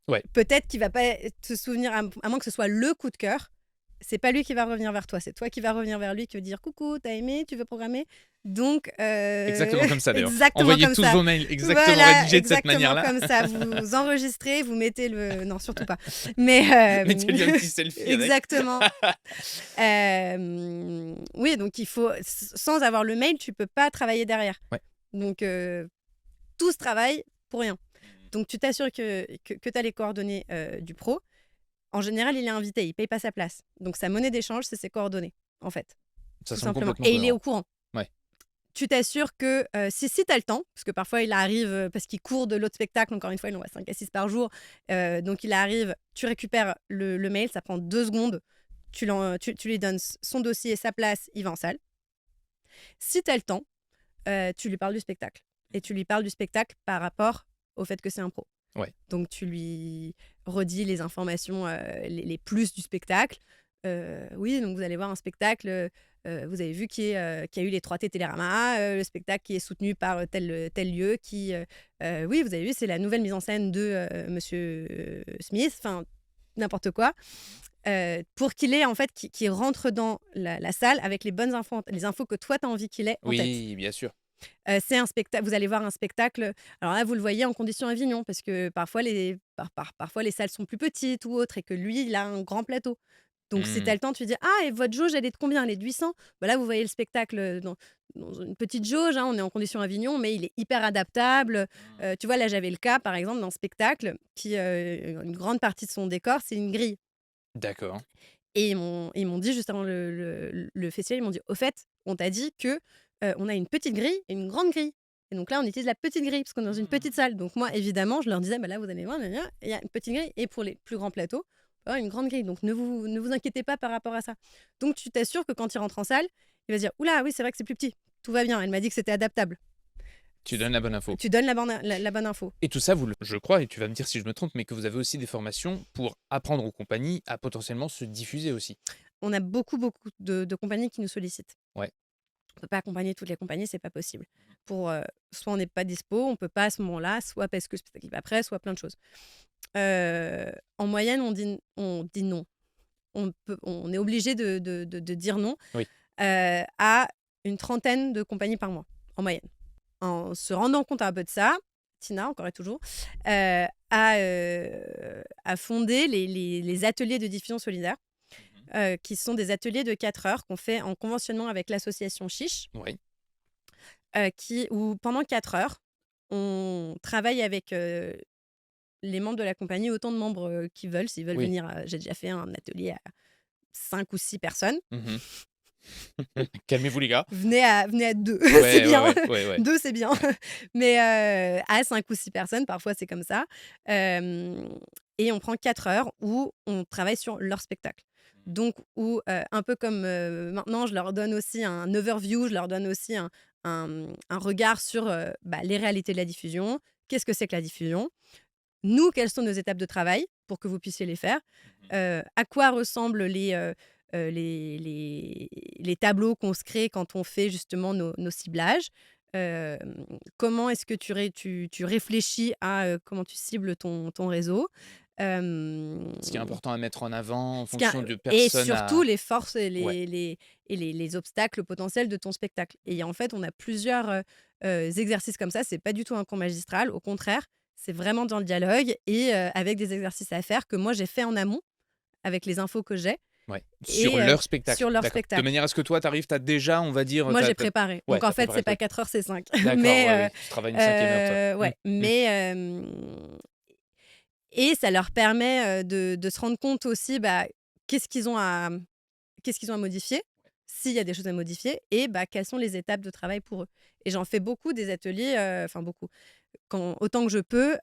Ouais, Peut-être qu'il va pas te souvenir, à moins que ce soit le coup de cœur. C'est pas lui qui va revenir vers toi, c'est toi qui vas revenir vers lui, qui veut dire coucou, t'as aimé, tu veux programmer. Donc exactement comme ça d'ailleurs. exactement Envoyez comme tous ça. vos mails exactement Voilà, rédigés de cette exactement manière-là. comme ça. Vous enregistrez, vous mettez le, non, surtout pas. Mais Mettez-lui un petit selfie avec. exactement. Oui, donc il faut, sans avoir le mail, tu peux pas travailler derrière. Ouais. Donc tout ce travail pour rien. Donc tu t'assures que tu as les coordonnées du pro. En général, il est invité, il paye pas sa place. Donc sa monnaie d'échange, c'est ses coordonnées, en fait, Ça tout semble simplement. complètement Et il est cohérent. au courant. Ouais. Tu t'assures que si tu as le temps, parce que parfois il arrive, parce qu'il court de l'autre spectacle, encore une fois, il en voit 5 à 6 par jour, donc il arrive, tu récupères le mail, ça prend 2 secondes, tu lui donnes son dossier, sa place, il va en salle. Si tu as le temps, tu lui parles du spectacle. Et tu lui parles du spectacle par rapport au fait que c'est un pro. Ouais. Donc tu lui redis les informations, les plus du spectacle. Oui, donc vous allez voir un spectacle, vous avez vu qui a eu les 3T Télérama, le spectacle qui est soutenu par tel lieu, oui, vous avez vu, c'est la nouvelle mise en scène de Monsieur Smith, enfin, n'importe quoi. Pour qu'il ait, en fait, qu'il rentre dans la salle avec les bonnes infos, les infos que toi, tu as envie qu'il ait en tête. Oui, bien sûr. C'est un spectacle. Vous allez voir un spectacle, alors là, vous le voyez en condition Avignon parce que parfois les salles sont plus petites ou autres et que lui, il a un grand plateau. Donc si tu as Mmh. le temps, tu dis: «Ah et votre jauge, elle est de combien? Elle est de 800?» Bah, là, vous voyez le spectacle, dans une petite jauge, hein, on est en condition Avignon, mais il est hyper adaptable. Mmh. Tu vois, là, j'avais le cas, par exemple, d'un spectacle qui, une grande partie de son décor, c'est une grille D'accord. et ils m'ont dit juste avant le festival, ils m'ont dit: «Au fait, on t'a dit que, on a une petite grille et une grande grille et donc là, on utilise la petite grille parce qu'on est dans une petite Mmh. salle». Donc moi, évidemment, je leur disais: «Bah, là, vous allez voir, gna gna, il y a une petite grille et pour les plus grands plateaux, il va y avoir une grande grille donc ne vous inquiétez pas par rapport à ça». Donc tu t'assures que quand il rentre en salle, il va se dire: «Ouh là, oui, c'est vrai que c'est plus petit, tout va bien, elle m'a dit que c'était adaptable». Tu donnes la bonne info. Tu donnes la bonne info. Et tout ça, je crois, et tu vas me dire si je me trompe, mais que vous avez aussi des formations pour apprendre aux compagnies à potentiellement se diffuser aussi? On a beaucoup, beaucoup de compagnies qui nous sollicitent. Ouais. On peut pas accompagner toutes les compagnies, c'est pas possible. Pour, soit on n'est pas dispo, on peut pas à ce moment-là, soit parce que le spectacle est pas prêt, soit plein de choses. En moyenne, on dit non. On est obligé de dire non, Oui. à une trentaine de compagnies par mois, en moyenne. En se rendant compte un peu de ça, Tina, encore et toujours, a fondé les ateliers de diffusion solidaire, Mmh. qui sont des ateliers de 4 heures qu'on fait en conventionnement avec l'association Chiche, Oui. où pendant 4 heures, on travaille avec, les membres de la compagnie, autant de membres, qui veulent. S'ils veulent Oui. venir, j'ai déjà fait un atelier à 5 ou 6 personnes. Mmh. Calmez-vous les gars. Venez à 2, c'est Ouais, ouais, bien. ouais, ouais, ouais. 2 c'est bien. Mais, à 5 ou 6 personnes, parfois c'est comme ça. Hem et on prend 4 heures où on travaille sur leur spectacle. Donc où, un peu comme, maintenant je leur donne aussi un overview, je leur donne aussi un regard sur, bah, les réalités de la diffusion. Qu'est-ce que c'est que la diffusion? Nous, quelles sont nos étapes de travail pour que vous puissiez les faire? Mmh. À quoi ressemblent les tableaux qu'on se crée quand on fait justement nos ciblages? Comment est-ce que tu réfléchis à, comment tu cibles ton réseau? Hem, Ce qui est important à mettre en avant en ce qui a fonction de et personnes surtout à les forces et ouais. les obstacles potentiels de ton spectacle. Et en fait, on a plusieurs, exercices comme ça. C'est pas du tout un cours magistral, au contraire, c'est vraiment dans le dialogue et avec des exercices à faire que moi j'ai fait en amont, avec les infos que j'ai Ouais, sur et leur spectacle, sur leur d'accord. De spectacle. manière à ce que toi, tu arrives, tu as déjà, on va dire, Moi, tu j'ai as préparé. ouais, Donc tu en as fait, préparé c'est le pas truc. 4 heures, c'est 5. D'accord, ouais, oui, tu travailles une cinquième heure, toi. Mmh, Ouais, mmh. mais et ça leur permet, de se rendre compte aussi, bah, qu'est-ce qu'ils ont à qu'est-ce qu'ils ont à modifier, s'il y a des choses à modifier et bah, quelles sont les étapes de travail pour eux. Et j'en fais beaucoup des ateliers, enfin beaucoup, quand autant que je peux,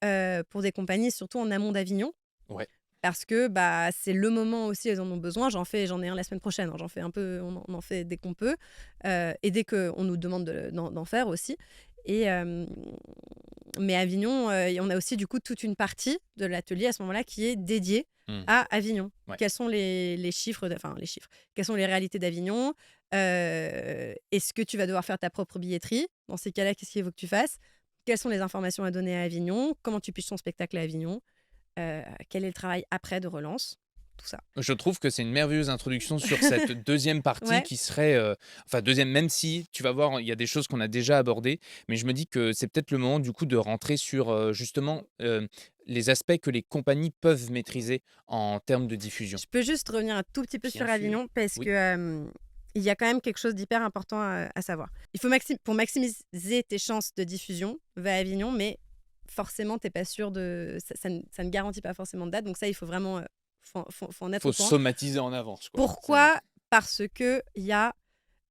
pour des compagnies, surtout en amont d'Avignon. Ouais. Parce que, bah, c'est le moment aussi, elles en ont besoin. J'en ai un la semaine prochaine, hein, j'en fais un peu, on en fait dès qu'on peut, et dès qu'on nous demande d'en faire aussi. Et mais Avignon, on a aussi du coup toute une partie de l'atelier à ce moment-là qui est dédiée Mmh. à Avignon. Ouais. Quels sont les chiffres, enfin les chiffres, quelles sont les réalités d'Avignon? Est-ce que tu vas devoir faire ta propre billetterie? Dans ces cas-là, qu'est-ce qu'il faut que tu fasses? Quelles sont les informations à donner à Avignon? Comment tu pitches ton spectacle à Avignon? Quel est le travail après de relance? Tout ça. Je trouve que c'est une merveilleuse introduction sur cette deuxième partie Ouais, qui serait, enfin deuxième, même si tu vas voir, il y a des choses qu'on a déjà abordées, mais je me dis que c'est peut-être le moment du coup de rentrer sur, justement, les aspects que les compagnies peuvent maîtriser en termes de diffusion. je peux juste revenir un tout petit peu Bien sur sûr. Avignon parce que, Oui. il y a quand même quelque chose d'hyper important à savoir. Il faut pour maximiser tes chances de diffusion, va à Avignon, mais forcément, tu es pas sûr de ça ne garantit pas forcément de date, donc ça, il faut vraiment, faut en être Faut au courant. somatiser en avance, quoi. C'est Pourquoi? Parce qu'il y a,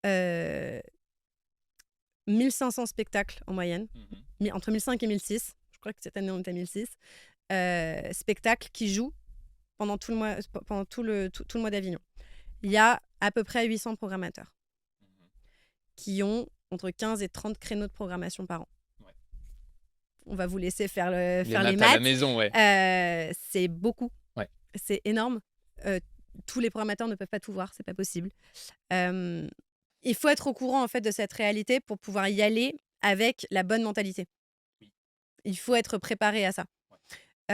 heu, 1 500 spectacles en moyenne, mmh. entre 1 500 et 1 600. Je crois que cette année, on est à 1 600, spectacles qui jouent pendant tout le mois, pendant tout le mois d'Avignon. Il y a à peu près 800 programmateurs Mmh. qui ont entre 15 et 30 créneaux de programmation par an. Ouais. On va vous laisser faire Les les maths à la maths. maison, ouais. C'est beaucoup, Ouais. c'est énorme. Heu, Tous les programmateurs ne peuvent pas tout voir, c'est pas possible. Hem, il faut être au courant, en fait, de cette réalité pour pouvoir y aller avec la bonne mentalité. Oui. Il faut être préparé à ça. Ouais.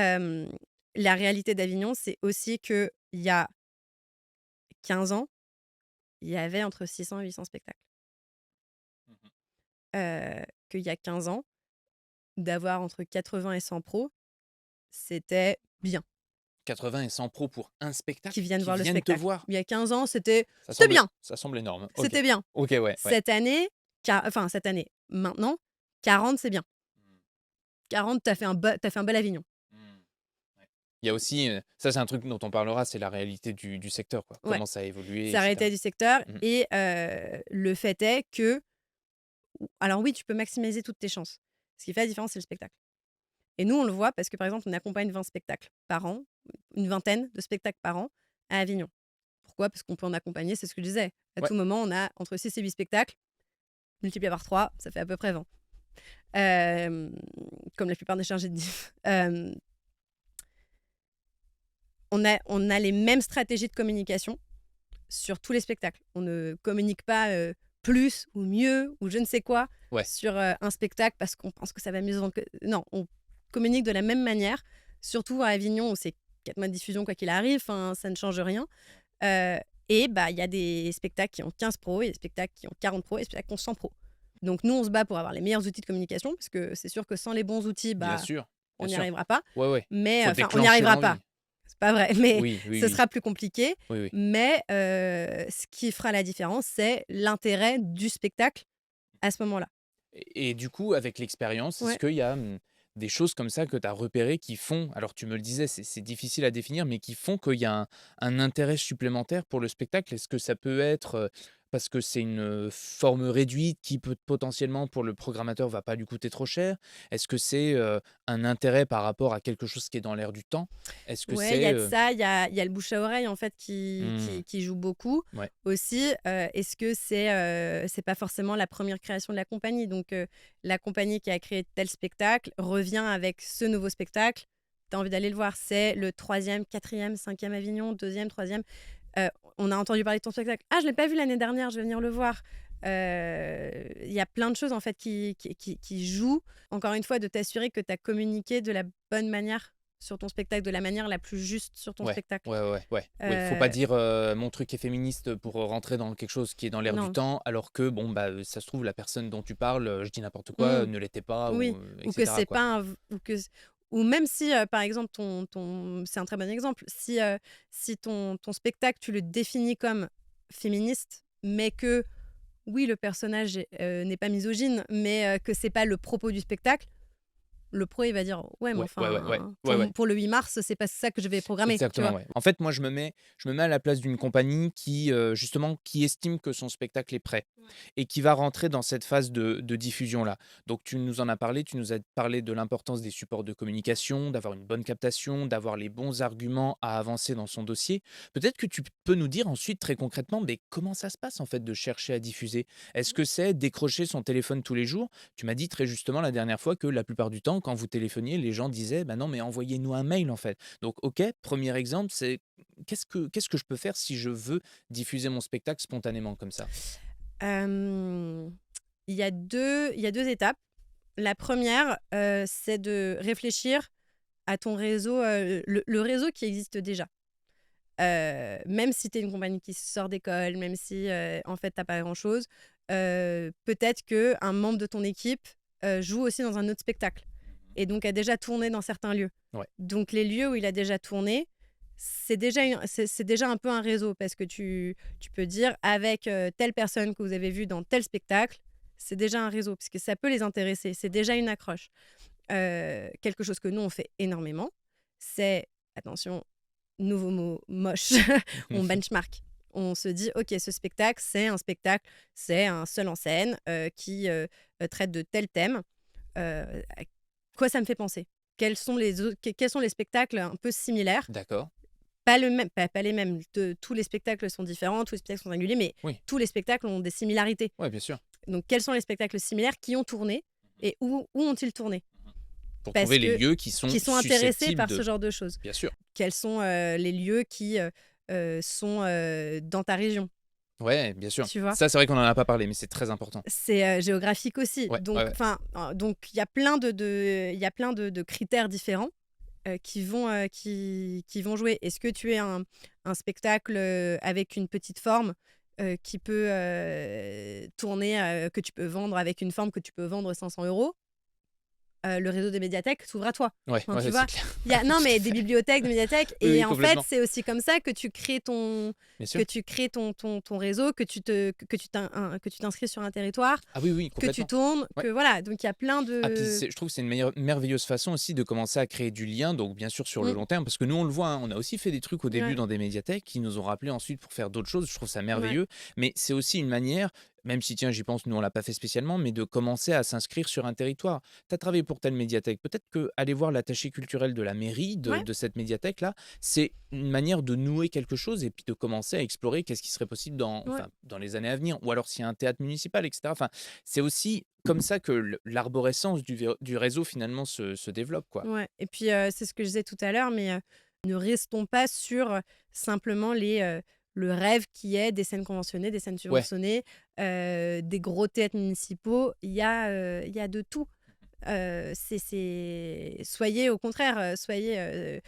Hem, la réalité d'Avignon, c'est aussi qu'il y a 15 ans, il y avait entre 600 et 800 spectacles. Mmh. qu'il y a 15 ans, d'avoir entre 80 et 100 pros, c'était bien, 80 et 100 pros pour un qui spectacle? viennent Qui voir le viennent te spectacle. voir? Il y a 15 ans, c'était Ça c'était semble bien, ça semble énorme. OK. c'était bien. OK, ouais, ouais. Cette année, cette année, maintenant, 40, c'est bien. Mmh. 40, tu fait un bel Avignon. Mmh. Ouais. Il y a aussi, ça c'est un truc dont on parlera, c'est la réalité du secteur, quoi. Ouais, Comment ça a évolué et c'est arrêté cetera. du secteur Mmh. et le fait est que alors oui, tu peux maximiser toutes tes chances. Ce qui fait la différence, c'est le spectacle. Et nous, on le voit parce que, par exemple, on accompagne 20 spectacles par an, une vingtaine de spectacles par an à Avignon. Pourquoi? Parce qu'on peut en accompagner, c'est ce que je disais. À Ouais. tout moment, on a entre 6 et 8 spectacles, multiplié par 3, ça fait à peu près 20. Hem, Comme la plupart des chargés de diff. On a les mêmes stratégies de communication sur tous les spectacles. On ne communique pas, plus ou mieux ou je ne sais quoi Ouais. sur, un spectacle parce qu'on pense que ça va mieux se vendre que non, on communique de la même manière, surtout à Avignon où c'est 4 mois de diffusion quoi qu'il arrive, enfin, ça ne change rien. Heu et bah, il y a des spectacles qui ont 15 pros, il y a des spectacles qui ont 40 pros et des spectacles qui ont 100 pros. Donc nous, on se bat pour avoir les meilleurs outils de communication parce que c'est sûr que sans les bons outils, Bien bah, sûr, on bien n'y sûr. arrivera pas. Ouais, ouais. Mais Faut enfin, on n'y déclencher arrivera pas. l'envie. C'est pas vrai, mais Oui, oui, ce oui. sera plus compliqué. Oui, oui. Mais ce qui fera la différence, c'est l'intérêt du spectacle à ce moment-là. Et du coup, avec l'expérience, est-ce Ouais. qu'il y a, des choses comme ça que tu as repérées qui font alors tu me le disais, c'est difficile à définir, mais qui font qu'il y a un intérêt supplémentaire pour le spectacle? Est-ce que ça peut être, parce que c'est une, forme réduite qui peut potentiellement pour le programmateur va pas lui coûter trop cher? Est-ce que c'est, un intérêt par rapport à quelque chose qui est dans l'air du temps? Est-ce que Ouais, il y c'est, a de ça, il y a le bouche à oreille, en fait, qui mmh, qui qui joue beaucoup ouais, aussi. Est-ce que c'est pas forcément la première création de la compagnie? Donc, la compagnie qui a créé tel spectacle revient avec ce nouveau spectacle, tu as envie d'aller le voir. C'est le troisième, quatrième, cinquième Avignon, deuxième, troisième. On a entendu parler de ton spectacle. «Ah, je l'ai pas vu l'année dernière, je vais venir le voir». Il y a plein de choses, en fait, qui jouent. Encore une fois, de t'assurer que tu as communiqué de la bonne manière sur ton spectacle, de la manière la plus juste sur ton ouais, spectacle. ouais, ouais, ouais. Oui, faut pas Heu, dire, «Mon truc est féministe» pour, rentrer dans quelque chose qui est dans l'air du non. temps, alors que bon, bah, ça se trouve la personne dont tu parles, je dis n'importe quoi, Mmh, ne l'était pas ou, oui, et ou que cetera, c'est quoi. pas un v ou que ou même si, par exemple, ton c'est un très bon exemple. Si ton spectacle, tu le définis comme féministe, mais que oui, le personnage n'est pas misogyne, mais que c'est pas le propos du spectacle, le pro, il va dire: «Ouais, mais Ouais, ouais, ouais, ouais, enfin, ouais, ouais. pour le 8 mars, c'est pas ça que je vais programmer», tu Exactement, vois? ouais. En fait, moi, je me mets à la place d'une compagnie qui, justement, qui estime que son spectacle est prêt Ouais. et qui va rentrer dans cette phase de diffusion-là. Donc tu nous en as parlé, tu nous as parlé de l'importance des supports de communication, d'avoir une bonne captation, d'avoir les bons arguments à avancer dans son dossier. Peut-être que tu peux nous dire ensuite, très concrètement, mais comment ça se passe, en fait, de chercher à diffuser? Est-ce que c'est décrocher son téléphone tous les jours? Tu m'as dit très justement la dernière fois que la plupart du temps, quand vous téléphoniez, les gens disaient: «Bah non, mais envoyez-nous un mail, en fait». Donc OK, premier exemple, c'est qu'est-ce que je peux faire si je veux diffuser mon spectacle spontanément comme ça? Hem, il y a deux étapes. La première, c'est de réfléchir à ton réseau, le réseau qui existe déjà. Même si tu es une compagnie qui sort d'école, même si, en fait, tu as pas grand-chose, peut-être qu'un membre de ton équipe, joue aussi dans un autre spectacle et donc a déjà tourné dans certains lieux. Ouais, Donc les lieux où il a déjà tourné, c'est déjà un peu un réseau parce que tu peux dire avec, telle personne que vous avez vue dans tel spectacle, c'est déjà un réseau parce que ça peut les intéresser, c'est déjà une accroche. Quelque chose que nous on fait énormément, c'est attention, nouveau mot moche, on benchmark. On se dit: «OK, ce spectacle, c'est un spectacle, c'est un seul en scène, qui, traite de tel thème. À quoi ça me fait penser? Quels sont les spectacles un peu similaires?» d'accord. Pas le même pas les mêmes, tous les spectacles sont différents, tous les spectacles sont singuliers, mais Oui, tous les spectacles ont des similarités. ouais, bien sûr. Donc quels sont les spectacles similaires qui ont tourné et où ont-ils tourné? Pour Parce trouver les que lieux qui sont qui sont intéressés susceptibles par ce de genre de choses. bien sûr. Quels sont, les lieux qui, sont, dans ta région, Ouais, bien sûr. tu vois? Ça, c'est vrai qu'on en a pas parlé, mais c'est très important. C'est, géographique aussi. Ouais, ouais, Donc ouais. enfin, donc il y a plein de critères différents, qui vont jouer. Est-ce que tu es un spectacle, avec une petite forme, qui peut tourner, que tu peux vendre avec une forme que tu peux vendre 500 €, le réseau des médiathèques s'ouvre à toi. Ouais, Enfin, tu ouais, c'est vois? clair. Il y a non, mais des bibliothèques, des médiathèques Oui, et oui, en fait, complètement. c'est aussi comme ça que tu crées Bien que sûr. tu crées ton réseau, que tu t'inscris sur un territoire, Ah oui, oui, que tu complètement. tournes, Ouais. que voilà, donc il y a plein Ah puis de je trouve que c'est une meilleure merveilleuse façon aussi de commencer à créer du lien, donc bien sûr sur le mmh, long terme, parce que nous on le voit, hein, on a aussi fait des trucs au début ouais, dans des médiathèques qui nous ont rappelés ensuite pour faire d'autres choses. Je trouve ça ouais, merveilleux, mais c'est aussi une manière, même si tiens j'y pense, nous on l'a pas fait spécialement, mais de commencer à s'inscrire sur un territoire. Tu as travaillé pour telle médiathèque, peut-être que aller voir l'attaché culturel de la mairie ouais, de cette médiathèque-là, c'est une manière de nouer quelque chose et puis de commencer à explorer qu'est-ce qui serait possible ouais. dans les années à venir, ou alors s'il y a un théâtre municipal, etc. Enfin, c'est aussi comme ça que l'arborescence du réseau finalement se développe, quoi. Ouais et puis, c'est ce que je disais tout à l'heure, mais, ne restons pas sur, simplement le rêve qui est des scènes conventionnées, des scènes Ouais. subventionnées, des gros théâtres municipaux. Il y a de tout. C'est soyez au contraire, soyez,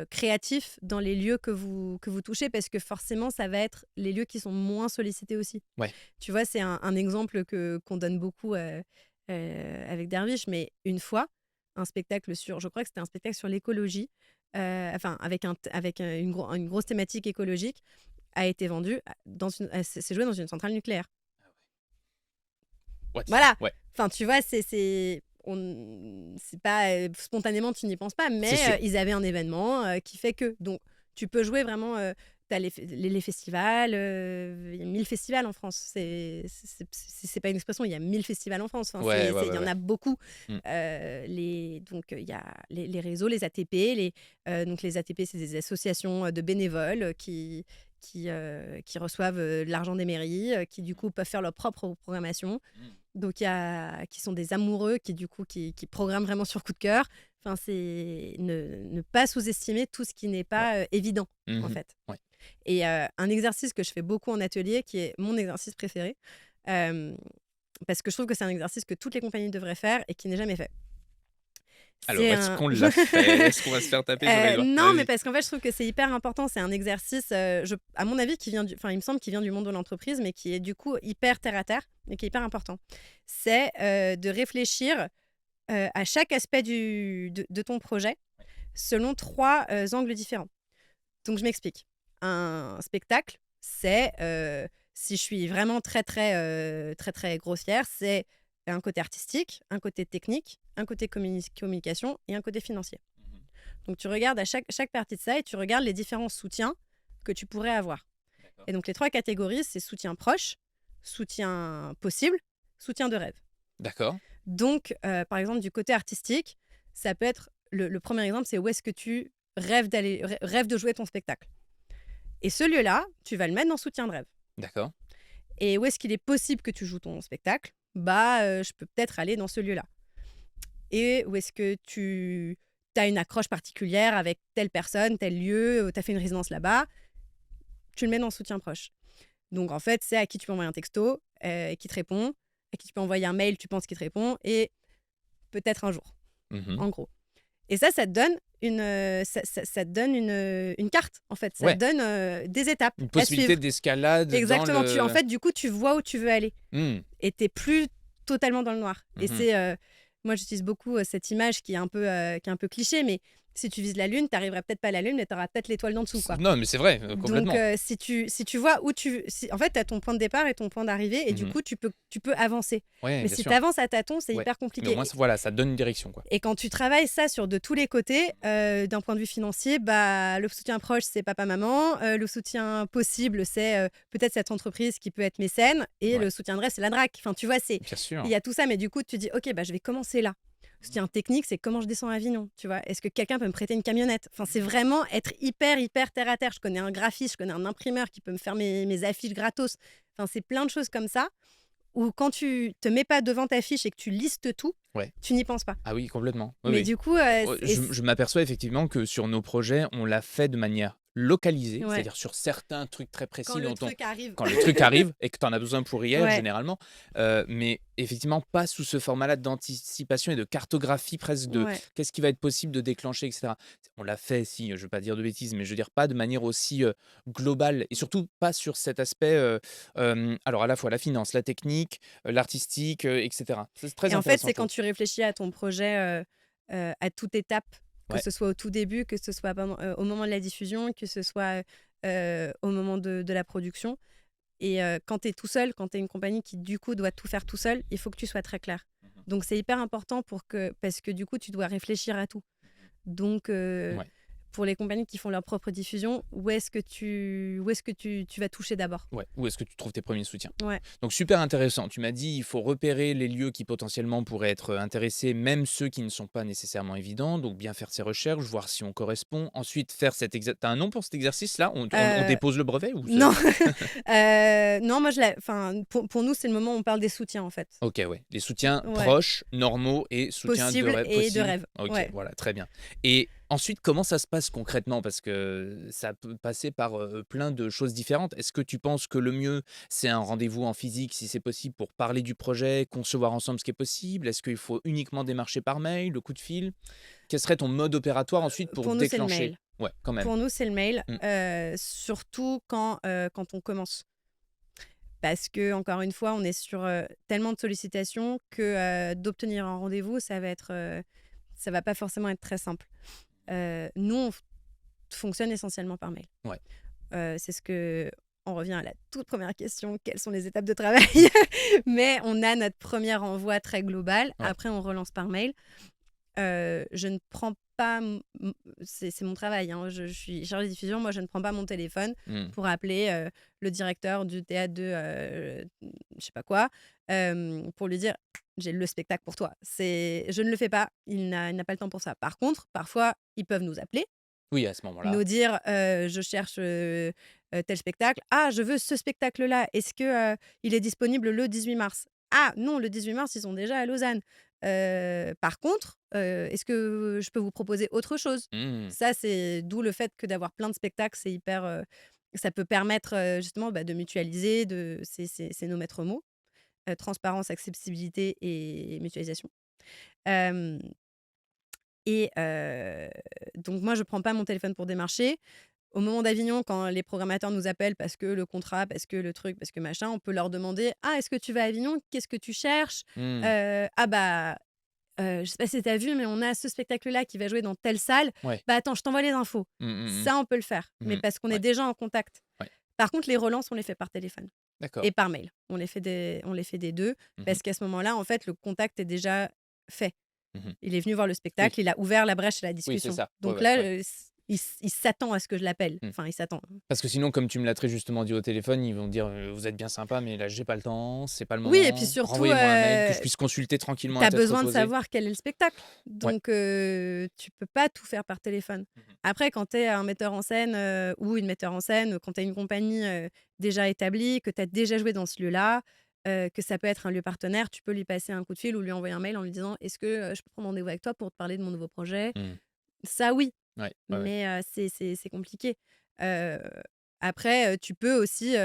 créatifs dans les lieux que vous touchez parce que forcément, ça va être les lieux qui sont moins sollicités aussi. Ouais. Tu vois, c'est un exemple qu'on donne beaucoup, avec Derviche, mais une fois, un spectacle sur je crois que c'était un spectacle sur l'écologie, enfin avec, une grosse thématique écologique, a été vendu à dans une s'est joué dans une centrale nucléaire. What? Voilà! Ouais. Enfin, tu vois, c'est pas, spontanément, tu n'y penses pas, C'est mais sûr. ils avaient un événement, qui fait que donc tu peux jouer vraiment, tu as les festivals, il y a 1000 festivals en France. C'est pas une expression, il y a 1000 festivals en France. Enfin, Ouais, ouais, il ouais, y en ouais. a beaucoup. Mmh. Il y a les réseaux, les ATP, donc les ATP, c'est des associations, de bénévoles, qui reçoivent, de l'argent des mairies, qui du coup peuvent faire leur propre programmation. Mmh. Donc il y a qui sont des amoureux qui du coup qui programment vraiment sur coup de cœur. Enfin c'est ne pas sous-estimer tout ce qui n'est Ouais. pas, évident, en Mmh. fait. Ouais. Et un exercice que je fais beaucoup en atelier, qui est mon exercice préféré, hem, parce que je trouve que c'est un exercice que toutes les compagnies devraient faire et qui n'est jamais fait. Alors, C'est est-ce un qu'on l'a fait? Est-ce qu'on va se faire taper sur les doigts? non, mais Vas-y. parce qu'en fait, je trouve que c'est hyper important. C'est un exercice, à mon avis, il me semble qu'il vient du monde de l'entreprise, mais qui est du coup hyper terre à terre et qui est hyper important. C'est, de réfléchir, à chaque aspect de ton projet selon 3 angles différents. Donc je m'explique. Un spectacle, c'est, si je suis vraiment très, très grossière, c'est un côté artistique, un côté technique, un côté communication et un côté financier. Mmh. Donc tu regardes à chaque partie de ça et tu regardes les différents soutiens que tu pourrais avoir. D'accord. Et donc les 3 catégories, c'est soutien proche, soutien possible, soutien de rêve. D'accord. Donc, par exemple, du côté artistique, ça peut être le 1er exemple, c'est où est-ce que tu rêves de jouer ton spectacle. Et ce lieu-là, tu vas le mettre dans soutien de rêve. D'accord. Et où est-ce qu'il est possible que tu joues ton spectacle? Bah, je peux peut-être aller dans ce lieu-là. Et où est-ce que tu as une accroche particulière avec telle personne, tel lieu, tu as fait une résidence là-bas, tu le mets dans soutien proche. Donc en fait, c'est à qui tu peux envoyer un texto, et qui te répond, à qui tu peux envoyer un mail, tu penses qu'il te répond et peut-être un jour, Mmh. en gros. Et ça te donne ça te donne une carte, en fait. Ça te Ouais, donne, des étapes une à possibilité suivre. d'escalade dans Exactement. En le fait, du coup, tu vois où tu veux aller mmh. et tu plus totalement dans le noir. Et Mmh. c'est, moi, j'utilise beaucoup, cette image qui est un peu cliché, mais si tu vises la lune, tu arriveras peut-être pas à la lune, mais tu auras peut-être l'étoile d'en dessous, quoi. Non, mais c'est vrai, Donc, complètement. si tu vois où en fait, tu as ton point de départ et ton point d'arrivée et du Mmh. coup, tu peux avancer. Ouais, Mais bien si tu sûr. avances à tâtons, c'est Ouais. hyper Mais au moins, compliqué. voilà, ça donne une direction, quoi. Et quand tu travailles ça de tous les côtés, d'un point de vue financier, bah, le soutien proche, c'est papa-maman. Le soutien possible, c'est, peut-être cette entreprise qui peut être mécène et Ouais, le soutien de rêve, c'est la DRAC. Enfin, tu vois, bien il sûr. y a tout ça, mais du coup, tu dis: «OK, bah, je vais commencer là». Soutien technique, c'est comment je descends à Avignon, tu vois? Est-ce que quelqu'un peut me prêter une camionnette? Enfin, c'est vraiment être hyper, hyper terre à terre. Je connais un graphiste, je connais un imprimeur qui peut me faire mes affiches gratos. Enfin, c'est plein de choses comme ça où quand tu te mets pas devant ta fiche et que tu listes tout, Ouais. tu n'y penses pas. Ah oui, complètement. Oui, Mais oui. du coup, Je m'aperçois effectivement que sur nos projets, on l'a fait de manière localisé, Ouais. c'est-à-dire sur certains trucs très Quand précis le truc arrive. quand le truc arrive et que tu en as besoin pour hier Ouais. généralement, mais effectivement pas sous ce format-là d'anticipation et de cartographie presque de Ouais. qu'est-ce qui va être possible de déclencher et cetera. On l'a fait si, je veux pas dire de bêtises, mais je veux dire pas de manière aussi, globale et surtout pas sur cet aspect, alors à la fois la finance, la technique, l'artistique, et cetera. Ça, c'est très Et en fait, intéressant c'est je quand trouve. tu réfléchis à ton projet, à toute étape, que Ouais. ce soit au tout début, que ce soit au moment de la diffusion, que ce soit, au moment de la production et quand tu es tout seul, quand tu es une compagnie qui, du coup, doit tout faire tout seul, il faut que tu sois très clair. Mmh. Donc c'est hyper important parce que, du coup, tu dois réfléchir à tout. Donc Ouais. pour les compagnies qui font leur propre diffusion, où est-ce que tu vas toucher d'abord? Ouais, où est-ce que tu trouves tes premiers soutiens? Ouais. Donc super intéressant. Tu m'as dit, il faut repérer les lieux qui potentiellement pourraient être, intéressés, même ceux qui ne sont pas nécessairement évidents, donc bien faire ses recherches, voir si on correspond. Ensuite faire cet exa tu un nom pour cet exercice-là? On Heu, dépose le brevet ou c'est non, non, moi pour nous, c'est le moment où on parle des soutiens, en fait. OK, ouais, les soutiens Ouais, proches, normaux et soutiens de possible rêve et de possibles? rêve. OK, Ouais. voilà, très bien et ensuite, comment ça se passe concrètement? Parce que ça peut passer par, plein de choses différentes. Est-ce que tu penses que le mieux, c'est un rendez-vous en physique, si c'est possible, pour parler du projet, concevoir ensemble ce qui est possible? Est-ce qu'il faut uniquement démarcher par mail, le coup de fil? Quel serait ton mode opératoire ensuite pour Pour nous, c'est le déclencher? mail. Ouais, quand même. Pour nous, c'est le mail, Mmh. surtout quand on commence. Parce que encore une fois, on est sur, tellement de sollicitations que, d'obtenir un rendez-vous, ça va pas forcément être très simple. Nous, fonctionne essentiellement par mail. Ouais. C'est ce que on revient à la toute première question, quelles sont les étapes de travail? Mais on a notre premier envoi très global. Ouais. Après, on relance par mail. Je ne prends pas c'est mon travail, hein, je suis chargée de diffusion. Moi, je ne prends pas mon téléphone Mmh. pour appeler, le directeur du théâtre de, je sais pas quoi, pour lui dire: «J'ai le spectacle pour toi». Je ne le fais pas, il n'a pas le temps pour ça. Par contre, parfois, ils peuvent nous appeler, Oui, à ce moment-là. nous dire, «Je cherche, tel spectacle. Ah, je veux ce spectacle-là. Est-ce que, il est disponible le 18 mars?» «Ah non, le 18 mars, ils sont déjà à Lausanne. Par contre, est-ce que je peux vous proposer autre chose?» Mmh. Ça, c'est d'où le fait que d'avoir plein de spectacles, c'est hyper, ça peut permettre, justement, de mutualiser, c'est nos maîtres mots, transparence, accessibilité et mutualisation. Hem et donc moi, je prends pas mon téléphone pour démarcher. Au moment d'Avignon, quand les programmateurs nous appellent parce que le contrat, parce que le truc, parce que machin, on peut leur demander: «Ah, est-ce que tu vas à Avignon? Qu'est-ce que tu cherches?» Mmh. «Ah bah, je sais pas si tu as vu, mais on a ce spectacle-là qui va jouer dans telle salle. Ouais. Bah, attends, je t'envoie les infos». Mmh, mmh mh. Ça, on peut le faire, mais Mmh. parce qu'on est Ouais, déjà en contact. ouais. Par contre, les relances, on les fait par téléphone D'accord. et par mail. On les fait des 2 Mmh. parce qu'à ce moment-là, en fait, le contact est déjà fait. Mmh. Il est venu voir le Oui. spectacle, il a ouvert la brèche à la Oui, c'est discussion. ça. Ouais, Donc ouais, là, ouais. il s'attend à ce que je l'appelle. Mmh. Enfin, il s'attend. Parce que sinon, comme tu me l'as très justement dit au téléphone, ils vont dire, «Vous êtes bien sympa, mais là, j'ai pas le temps, c'est pas le Oui et puis moment. surtout, Renvoyez-moi un mail que je puisse consulter tranquillement tu à as tête besoin de reposée». savoir quel est le spectacle. Ouais. Donc tu peux pas tout faire par téléphone. Mmh. Après, quand tu es un metteur en scène, ou une metteur en scène, quand tu as une compagnie, déjà établie, que tu as déjà joué dans ce lieu-là, que ça peut être un lieu partenaire, tu peux lui passer un coup de fil ou lui envoyer un mail en lui disant: «Est-ce que, je peux prendre rendez-vous avec toi pour te parler de mon nouveau projet?» Mmh. Ça oui, Ouais, ouais, ouais. mais c'est compliqué. Heu, Après, tu peux aussi,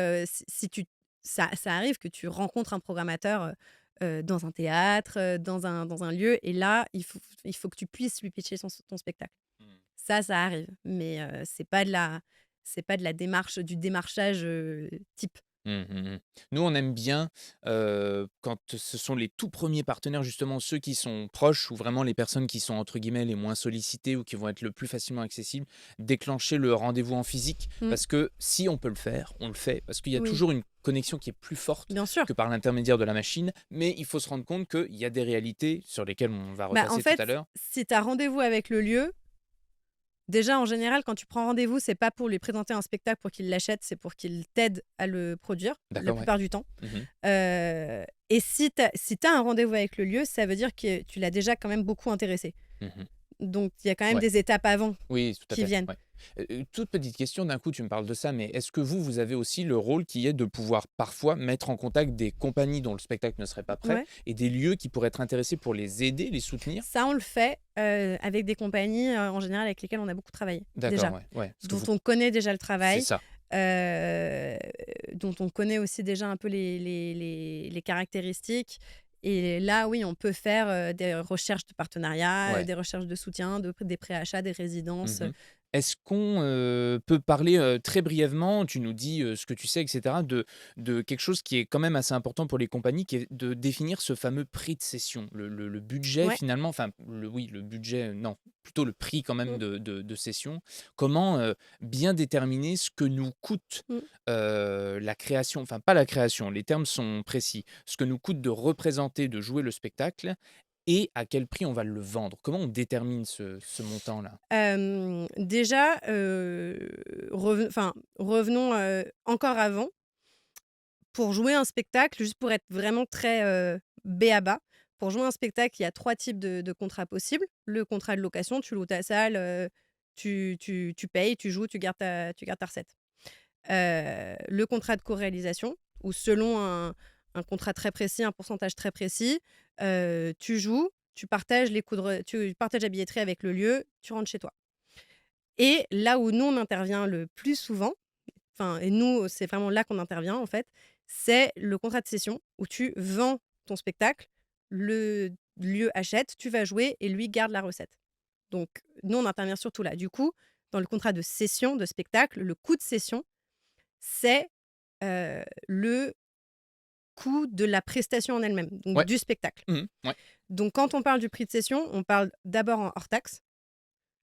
si tu ça arrive que tu rencontres un programmateur, dans un théâtre, dans un lieu et là, il faut que tu puisses lui pitcher ton spectacle. Mmh. Ça arrive, mais c'est pas de la démarche du démarchage, type. Mmh, mmh mh. Nous, on aime bien, quand ce sont les tout premiers partenaires, justement ceux qui sont proches ou vraiment les personnes qui sont entre guillemets «les moins sollicitées» ou qui vont être le plus facilement accessibles, déclencher le rendez-vous en physique. Mmh. Parce que si on peut le faire, on le fait. Parce qu'il y a Oui, toujours une connexion qui est plus forte bien sûr. que par l'intermédiaire de la machine, mais il faut se rendre compte qu'il y a des réalités sur lesquelles on va Bah, en repasser tout fait, à l'heure. si tu as rendez-vous avec le lieu, déjà, en général, quand tu prends rendez-vous, c'est pas pour lui présenter un spectacle pour qu'il l'achète, c'est pour qu'il t'aide à le produire, la D'accord, ouais. plupart du temps. Mmh. Et si tu as un rendez-vous avec le lieu, ça veut dire que tu l'as déjà quand même beaucoup intéressé. Mmh. Donc il y a quand même Ouais. des étapes avant Oui, tout à qui fait. viennent. Ouais. Toute petite question, d'un coup tu me parles de ça, mais est-ce que vous avez aussi le rôle qui est de pouvoir parfois mettre en contact des compagnies dont le spectacle ne serait pas prêt Ouais. et des lieux qui pourraient être intéressés pour les aider, les soutenir? Ça, on le fait, avec des compagnies, en général avec lesquelles on a beaucoup travaillé, D'accord, déjà. ouais, ouais, parce que Dont vous on connaît déjà le c'est travail, ça. heu, dont on connaît aussi déjà un peu les caractéristiques et là, oui, on peut faire, des recherches de partenariat, Ouais. des recherches de soutien, des pré-achats, des résidences. Mmh. Est-ce qu'on, peut parler, très brièvement, tu nous dis, ce que tu sais et cetera, de quelque chose qui est quand même assez important pour les compagnies, qui est de définir ce fameux prix de cession. Le budget Ouais. finalement, enfin le budget, non, plutôt le prix quand même Mmh, de cession. Comment, bien déterminer ce que nous coûte, mmh. la création, enfin pas la création, les termes sont précis. Ce que nous coûte de représenter, de jouer le spectacle et à quel prix on va le vendre? Comment on détermine ce montant-là? Déjà, revenons, encore avant. Pour jouer un spectacle, juste pour être vraiment très, b à ba, pour jouer un spectacle, il y a 3 types de contrats possibles. Le contrat de location, tu loues ta salle, tu payes, tu joues, tu gardes ta recette. Le contrat de co-réalisation où selon un contrat très précis, un pourcentage très précis, tu joues, tu partages la billetterie avec le lieu, tu rentres chez toi. Et là où nous, on intervient le plus souvent, enfin et nous, c'est vraiment là qu'on intervient en fait, c'est le contrat de cession où tu vends ton spectacle, le lieu achète, tu vas jouer et lui garde la recette. Donc nous, on intervient surtout là. Du coup, dans le contrat de cession de spectacle, le coût de cession, c'est, le coût de la prestation en elle-même, donc Ouais. du spectacle. Mmh. Ouais. Donc quand on parle du prix de cession, on parle d'abord en hors taxe,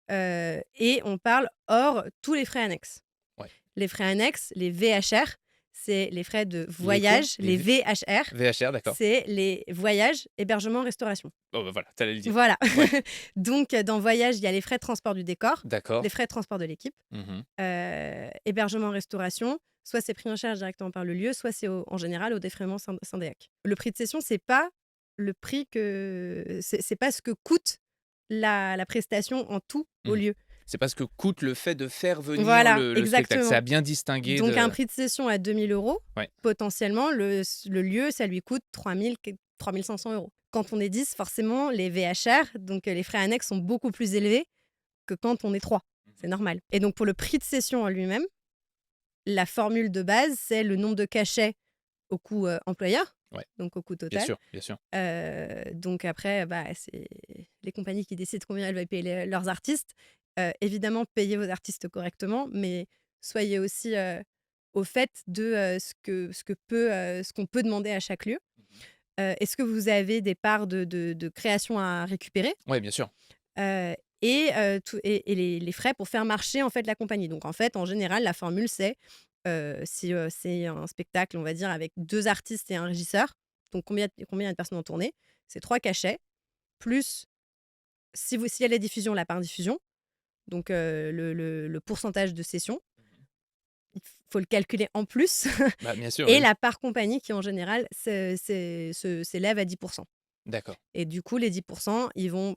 et on parle hors tous les frais annexes. Ouais. Les frais annexes, les VHR, c'est les frais de Les quoi? voyage. Les Les V VHR, VHR, d'accord. c'est les voyages, hébergement, restauration. Oh, bah, voilà, tu allais le dire. Voilà. Ouais, Donc, dans voyage, il y a les frais de transport du décor, d'accord. les frais de transport de l'équipe, Mmh. hébergement, restauration, soit c'est pris en charge directement par le lieu, soit c'est en général au défraiement syndéac. Le prix de cession, c'est pas le prix que c'est pas ce que coûte la prestation en tout au Mmh. lieu. C'est pas ce que coûte le fait de faire venir Voilà, le spectacle. C'est exactement. à bien distinguer Donc un de prix de cession à 2 000 €, ouais. potentiellement, le lieu, ça lui coûte 3 500 €. Quand on est 10, forcément, les VHR, donc les frais annexes sont beaucoup plus élevés que quand on est 3. C'est Mmh. normal. Et donc pour le prix de cession en lui-même, la formule de base, c'est le nombre de cachets au coût, employeur, Ouais, donc au coût bien total. sûr, bien sûr. Donc après, bah, c'est les compagnies qui décident combien elles veulent payer leurs artistes. Évidemment, payez vos artistes correctement, mais soyez aussi, au fait de, ce qu'on peut demander à chaque lieu. Mmh. Est-ce que vous avez des parts de création à récupérer? Ouais, bien sûr. Heu et les frais pour faire marcher, en fait, la compagnie. Donc en fait, en général, la formule, c'est, si, c'est un spectacle, on va dire, avec 2 artistes et un régisseur, donc combien il y a de personnes en tournée? C'est 3 cachets, plus s'il y a la diffusion, la part diffusion, donc le pourcentage de cession, Mmh. il faut le calculer en plus Bah, bien sûr, et oui, oui. la part compagnie qui, en général, s'élève à 10. D'accord. Et du coup, les 10, ils vont,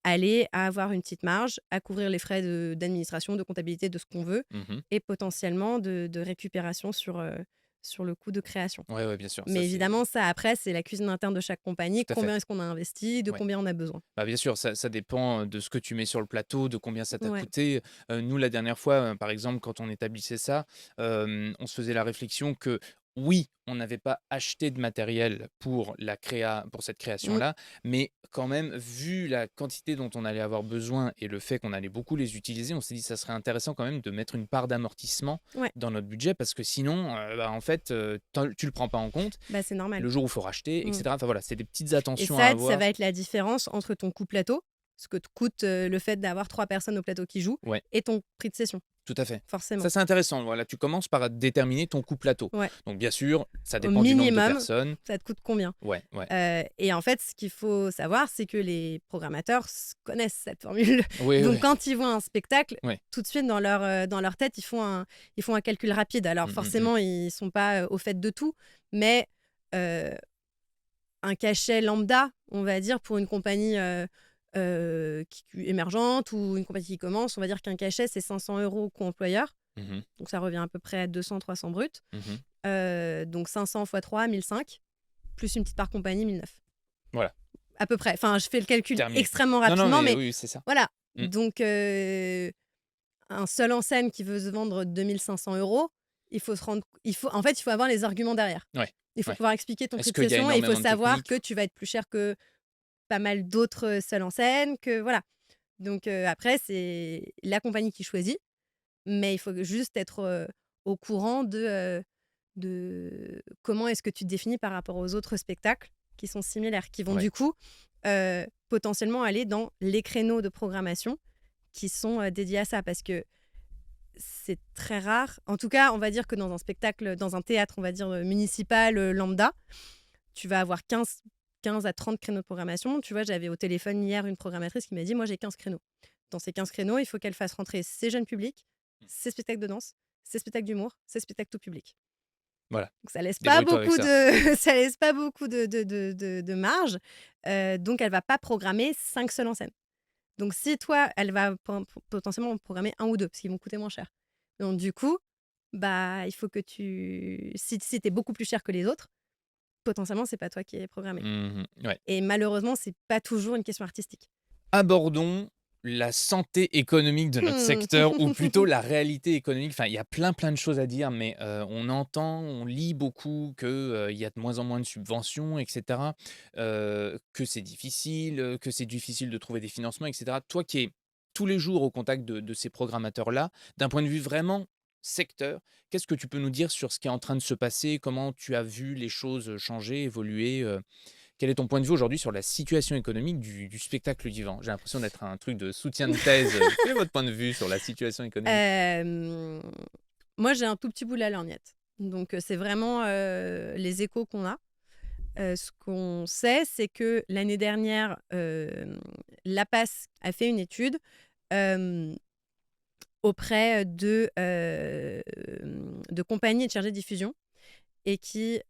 aller à avoir une petite marge, à couvrir les frais d'administration, de comptabilité, de ce qu'on veut Mmh. et potentiellement de récupération sur le coût de création. Ouais, ouais, bien sûr, ça Mais c'est évidemment, ça après, c'est la cuisine interne de chaque compagnie. tout à fait. Combien est-ce qu'on a investi? De Ouais. combien on a besoin? Bah, bien sûr, ça dépend, de ce que tu mets sur le plateau, de combien ça t'a Ouais. coûté. Nous, la dernière fois, par exemple, quand on établissait ça, on se faisait la réflexion que, oui, on n'avait pas acheté de matériel pour cette Mmh. création-là, mais quand même, vu la quantité dont on allait avoir besoin et le fait qu'on allait beaucoup les utiliser, on s'est dit: «Ça serait intéressant quand même de mettre une part d'amortissement Ouais. dans notre budget» parce que sinon, bah, en fait, tu le prends pas en compte. Bah, c'est normal. Le jour où il faut racheter et Mmh. cetera, enfin voilà, c'est des petites Et attentions à ça va avoir. être la différence entre ton coût plateau, ce que te coûte, le fait d'avoir 3 personnes au plateau qui jouent Ouais. et ton prix de session, Tout à fait. forcément. Ça, c'est intéressant. Voilà, tu commences par déterminer ton coût plateau. Ouais. Donc, bien sûr, ça Au dépend du nombre de minimum, personnes. ça te coûte combien? Ouais, ouais. Et en fait, ce qu'il faut savoir, c'est que les programmateurs connaissent cette formule. Oui, Donc oui. quand ils voient un spectacle, Ouais. tout de suite dans leur tête, ils font un calcul rapide. Alors Mmh, mmh mh. forcément, ils sont pas, au fait de tout, mais heu, un cachet lambda, on va dire, pour une compagnie, émergente ou une compagnie qui commence, on va dire qu'un cachet, c'est 500 € coût employeur. Mmh. Donc ça revient à peu près à 200-300 brut. Mmh. Donc 500 fois 3, 1005, plus une petite part compagnie, 1009. Voilà, À peu près. Enfin, je fais le calcul terminé. extrêmement Non, non, rapidement, mais mais oui, c'est ça. voilà. Mmh. Donc, un seul en scène qui veut se vendre 2 500 €, il faut avoir les arguments derrière. Ouais, Il faut ouais. pouvoir expliquer ton Est-ce prix de qu'il y a session et il faut énormément de savoir techniques? que tu vas être plus cher que pas mal d'autres, seuls en scène, que voilà. Donc, après c'est la compagnie qui choisit, mais il faut juste être, au courant de comment est-ce que tu te définis par rapport aux autres spectacles qui sont similaires, qui vont Ouais. du coup, potentiellement aller dans les créneaux de programmation qui sont, dédiés à ça. Parce que c'est très rare, en tout cas, on va dire que dans un spectacle, dans un théâtre, on va dire, municipal, lambda, tu vas avoir 15 à 30 créneaux de programmation. Tu vois, j'avais au téléphone hier une programmatrice qui m'a dit: «Moi, j'ai 15 créneaux». Dans ces 15 créneaux, il faut qu'elle fasse rentrer ses jeunes publics, ses spectacles de danse, ses spectacles d'humour, ses spectacles tout public. Voilà, Donc ça laisse pas débrouille-toi avec beaucoup ça. de ça laisse pas beaucoup de marge, donc elle va pas programmer 5 seuls en scène. Donc si toi, elle va potentiellement en programmer un ou 2 parce qu'ils vont coûter moins cher. Donc du coup, bah, il faut que si tu es beaucoup plus cher que les autres, potentiellement, c'est pas toi qui est programmé Mmh. Ouais. et malheureusement, c'est pas toujours une question artistique. Abordons la santé économique de notre Mmh. secteur ou plutôt la réalité économique. Enfin, il y a plein de choses à dire, mais on entend, on lit beaucoup que, il y a de moins en moins de subventions et cetera, que c'est difficile, que c'est difficile de trouver des financements et cetera. Toi qui es tous les jours au contact de ces programmateurs-là, d'un point de vue vraiment secteur, qu'est-ce que tu peux nous dire sur ce qui est en train de se passer? Comment tu as vu les choses, changer, évoluer, quel est ton point de vue aujourd'hui sur la situation économique du spectacle vivant? J'ai l'impression d'être un truc de soutien de thèse. Quel est votre point de vue sur la situation économique? Hem, Moi, j'ai un tout petit bout de la lorgnette. Donc, c'est vraiment, les échos qu'on a. Ce qu'on sait, c'est que l'année dernière, l'APAS a fait une étude, hem, auprès de compagnies et de chargés de diffusion et qui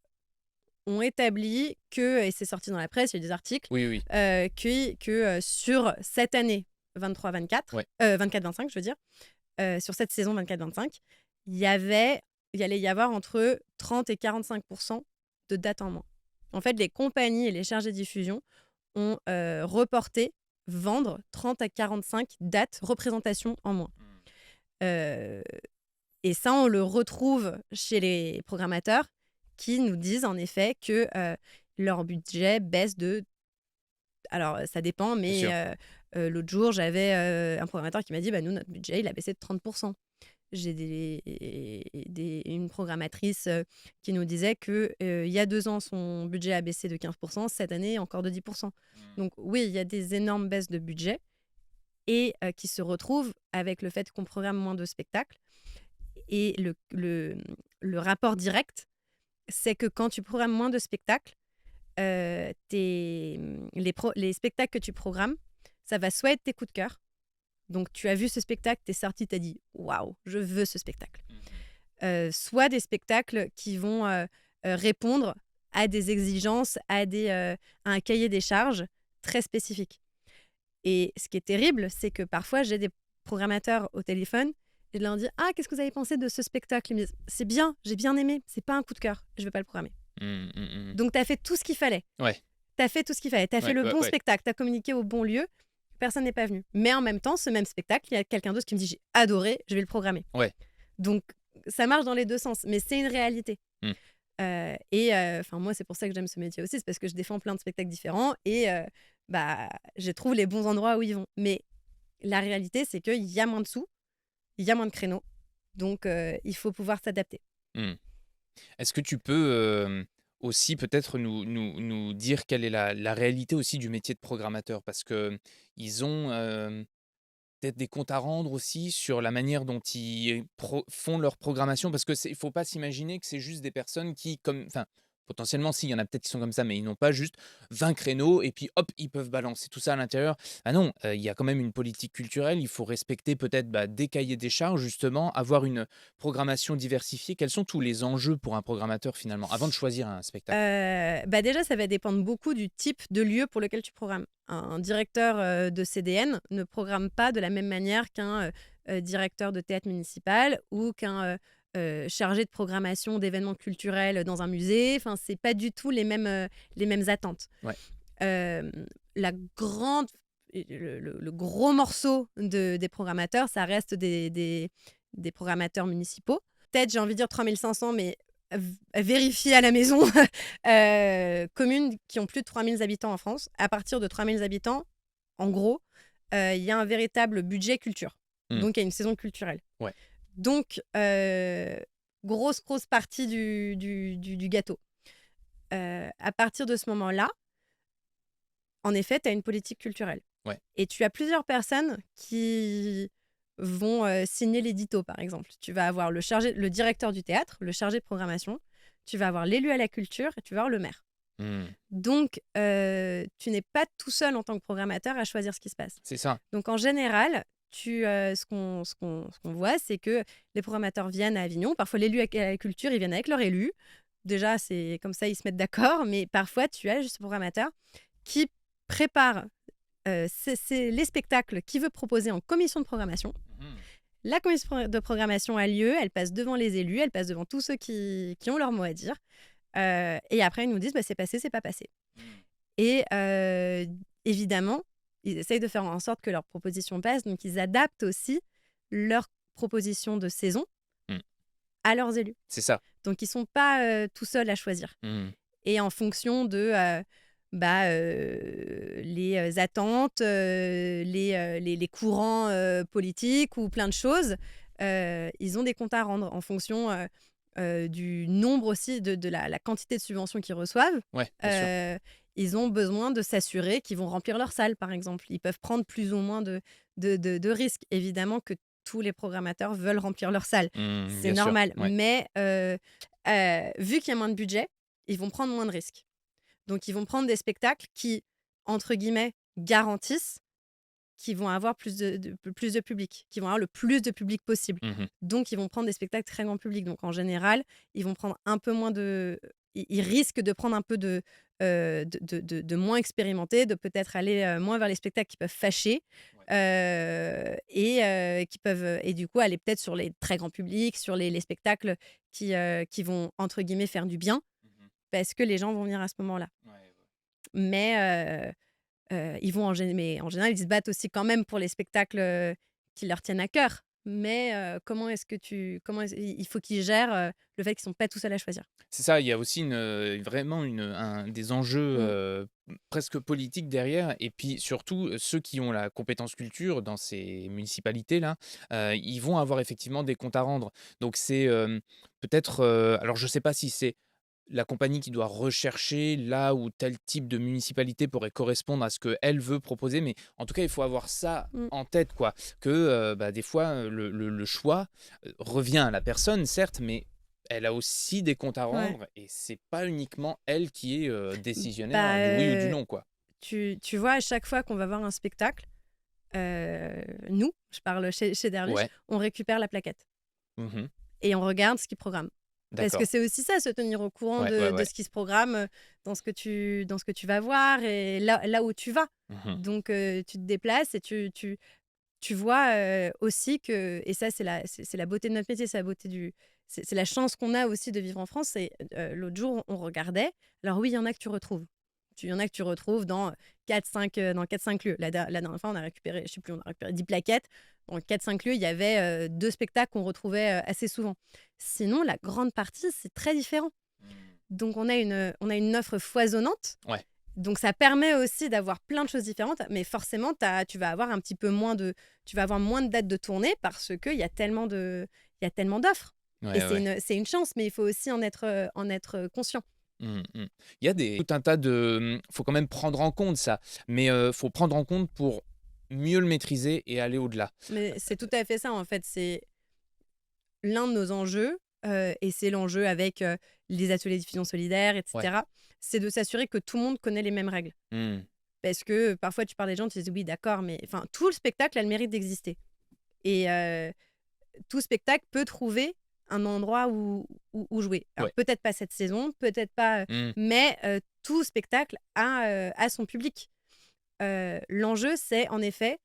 ont établi que, et c'est sorti dans la presse, il y a eu des articles, Oui, oui. sur cette année 23-24, Ouais. 24-25 je veux dire, sur cette saison 24-25, il y avait il allait y avoir entre 30 et 45 de dates en moins. En fait, les compagnies et les chargés de diffusion ont, reporté, vendre 30 à 45 dates, représentations en moins. Mmh. Heu et ça, on le retrouve chez les programmateurs qui nous disent en effet que, leur budget baisse de, alors, ça dépend, Bien mais sûr. l'autre jour, j'avais, un programmateur qui m'a dit: «Bah, nous, notre budget, il a baissé de 30. J'ai une programmatrice, qui nous disait que, il y a 2 ans, son budget a baissé de 15. Cette année, encore de 10. Mmh. Donc oui, il y a des énormes baisses de budget et qui se retrouvent avec le fait qu'on programme moins de spectacles et le rapport direct, c'est que quand tu programmes moins de spectacles, les spectacles que tu programmes, ça va soit être tes coups de cœur. Donc tu as vu ce spectacle, tu es sorti, tu as dit: «Waouh, je veux ce spectacle». Mmh. Soit des spectacles qui vont, répondre à des exigences, à un cahier des charges très spécifique. Et ce qui est terrible, c'est que parfois j'ai des programmateurs au téléphone et je leur dis: «Ah, qu'est-ce que vous avez pensé de ce spectacle?» Ils me disent: «C'est bien, j'ai bien aimé, c'est pas un coup de cœur, je vais pas le programmer». Mmh, mmh mh. Donc tu as fait tout ce qu'il fallait. Ouais, Tu as fait tout ce qu'il fallait. Tu as fait ouais, le ouais, bon ouais. spectacle, tu as communiqué au bon lieu, personne n'est pas venu. Mais en même temps, ce même spectacle, il y a quelqu'un d'autre qui me dit: «J'ai adoré, je vais le programmer». Ouais. Donc ça marche dans les 2 sens, mais c'est une réalité. Mmh. Enfin moi, c'est pour ça que j'aime ce métier aussi, c'est parce que je défends plein de spectacles différents et bah, je trouve les bons endroits où ils vont. Mais la réalité, c'est qu'il y a moins de sous, il y a moins de créneaux, donc il faut pouvoir s'adapter. Mmh. Est-ce que tu peux, aussi peut-être nous dire quelle est la réalité aussi du métier de programmateur? Parce qu'ils ont, peut-être des comptes à rendre aussi sur la manière dont ils font leur programmation? Parce que c'est il faut pas s'imaginer que c'est juste des personnes qui comme enfin, Potentiellement, si, il y en a peut-être qui sont comme ça, mais ils n'ont pas juste 20 créneaux et puis hop, ils peuvent balancer tout ça à l'intérieur. Ah non, il y a quand même une politique culturelle. Il faut respecter peut-être, bah, des cahiers des charges justement, avoir une programmation diversifiée. Quels sont tous les enjeux pour un programmateur finalement, avant de choisir un spectacle? Bah, déjà, ça va dépendre beaucoup du type de lieu pour lequel tu programmes. Un directeur, de CDN ne programme pas de la même manière qu'un, directeur de théâtre municipal ou qu'un, chargé de programmation d'événements culturels dans un musée. Enfin, c'est pas du tout les mêmes attentes. Ouais. Hem, la grande et le gros morceau des programmateurs, ça reste des programmateurs municipaux. Peut-être, j'ai envie de dire 3 500, mais vérifier à la maison. Communes qui ont plus de 3 000 habitants en France. À partir de 3 000 habitants, en gros, il y a un véritable budget culture. Mmh. Donc il y a une saison culturelle. Ouais. Donc grosse partie du gâteau. À partir de ce moment-là, en effet, tu as une politique culturelle. Ouais. Et tu as plusieurs personnes qui vont, signer l'édito, par exemple. Tu vas avoir le directeur du théâtre, le chargé de programmation, tu vas avoir l'élu à la culture et tu vas avoir le maire. Mmh. Donc tu n'es pas tout seul en tant que programmateur à choisir ce qui se passe. C'est ça. Donc en général, ce qu'on voit, c'est que les programmateurs viennent à Avignon. Parfois, l'élu à la culture, ils viennent avec leur élu. Déjà, c'est comme ça, ils se mettent d'accord. Mais parfois, tu as juste le programmateur qui prépare les spectacles qu'il veut proposer en commission de programmation. Mmh. La commission de programmation a lieu, elle passe devant les élus, elle passe devant tous ceux qui ont leur mot à dire. Et après, ils nous disent, bah, c'est passé, c'est pas passé. Mmh. Et évidemment, ils essayent de faire en sorte que leurs propositions passent, donc ils adaptent aussi leurs propositions de saison Mmh. à leurs élus. C'est ça. Donc ils sont pas tout seuls à choisir. Mmh. Et en fonction de les attentes, les courants politiques ou plein de choses, ils ont des comptes à rendre en fonction du nombre aussi de la quantité de subventions qu'ils reçoivent. Ouais, bien sûr. Ils ont besoin de s'assurer qu'ils vont remplir leur salle, par exemple. Ils peuvent prendre plus ou moins de risques. Évidemment que tous les programmateurs veulent remplir leur salle. Mmh, C'est bien sûr. normal. Ouais. Mais vu qu'il y a moins de budget, ils vont prendre moins de risques. Donc, ils vont prendre des spectacles qui, entre guillemets, garantissent qu'ils vont avoir plus de public, qui vont avoir le plus de public possible. Mmh. Donc, ils vont prendre des spectacles très grand public. Donc, en général, ils vont prendre un peu moins de... Ils risquent de prendre un peu de moins expérimenté, de peut-être aller moins vers les spectacles qui peuvent fâcher Ouais. et qui peuvent... Et du coup, aller peut-être sur les très grands publics, sur les spectacles qui vont, entre guillemets, faire du bien, Mmh. parce que les gens vont venir à ce moment-là. Ouais, ouais. Mais ils vont mais en général, ils se battent aussi quand même pour les spectacles, qui leur tiennent à cœur. Mais comment est-ce il faut qu'ils gèrent, le fait qu'ils sont pas tout seuls à choisir. C'est ça, il y a aussi vraiment des enjeux, Mmh. presque politiques derrière et puis surtout, ceux qui ont la compétence culture dans ces municipalités-là, ils vont avoir effectivement des comptes à rendre. Donc c'est, peut-être, alors je ne sais pas si c'est la compagnie qui doit rechercher là où tel type de municipalité pourrait correspondre à ce qu'elle veut proposer, mais en tout cas, il faut avoir ça Mmh. en tête, quoi. Que, bah, des fois, le choix, revient à la personne, certes, mais elle a aussi des comptes à Ouais. rendre et c'est pas uniquement elle qui est, décisionnaire Bah, du oui ou du non, quoi. tu vois, à chaque fois qu'on va voir un spectacle, nous, je parle chez Derluche, Ouais. on récupère la plaquette Mmh. et on regarde ce qui programme. Parce que D'accord. c'est aussi ça, se tenir au courant Ouais, ouais, de ouais. ce qui se programme, dans ce que tu vas voir et là où tu vas. Mmh. Donc tu te déplaces et tu vois, aussi que et ça c'est la beauté de notre métier, c'est la beauté c'est la chance qu'on a aussi de vivre en France. C'est, l'autre jour, on regardait. Alors oui, il y en a que tu retrouves. Il y en a que tu retrouves dans 4-5 lieux. La dernière fois, on a récupéré, je sais plus, on a récupéré 10 plaquettes. Dans 4-5 lieux, il y avait, 2 spectacles qu'on retrouvait, assez souvent. Sinon, la grande partie, c'est très différent. Mmh. Donc on a une offre foisonnante. Ouais. Donc ça permet aussi d'avoir plein de choses différentes, mais forcément tu vas avoir un petit peu tu vas avoir moins de dates de tournée parce qu'il y a tellement d'offres. Ouais, Et ouais, ouais. c'est une chance, mais il faut aussi en être conscient. Mmh mh. Il y a tout un tas de, faut quand même prendre en compte ça, mais faut prendre en compte pour mieux le maîtriser et aller au-delà. Mais c'est tout à fait ça, en fait. C'est l'un de nos enjeux, et c'est l'enjeu avec les ateliers de diffusion solidaire, Ouais. etc. C'est de s'assurer que tout le monde connaît les mêmes règles. Mmh. Parce que parfois, tu parles des gens, tu dis oui, d'accord, mais enfin, tout le spectacle a le mérite d'exister. Et tout spectacle peut trouver un endroit où jouer. Alors, Ouais. peut-être pas cette saison, peut-être pas, Mmh. mais tout spectacle a son public. L'enjeu, c'est en effet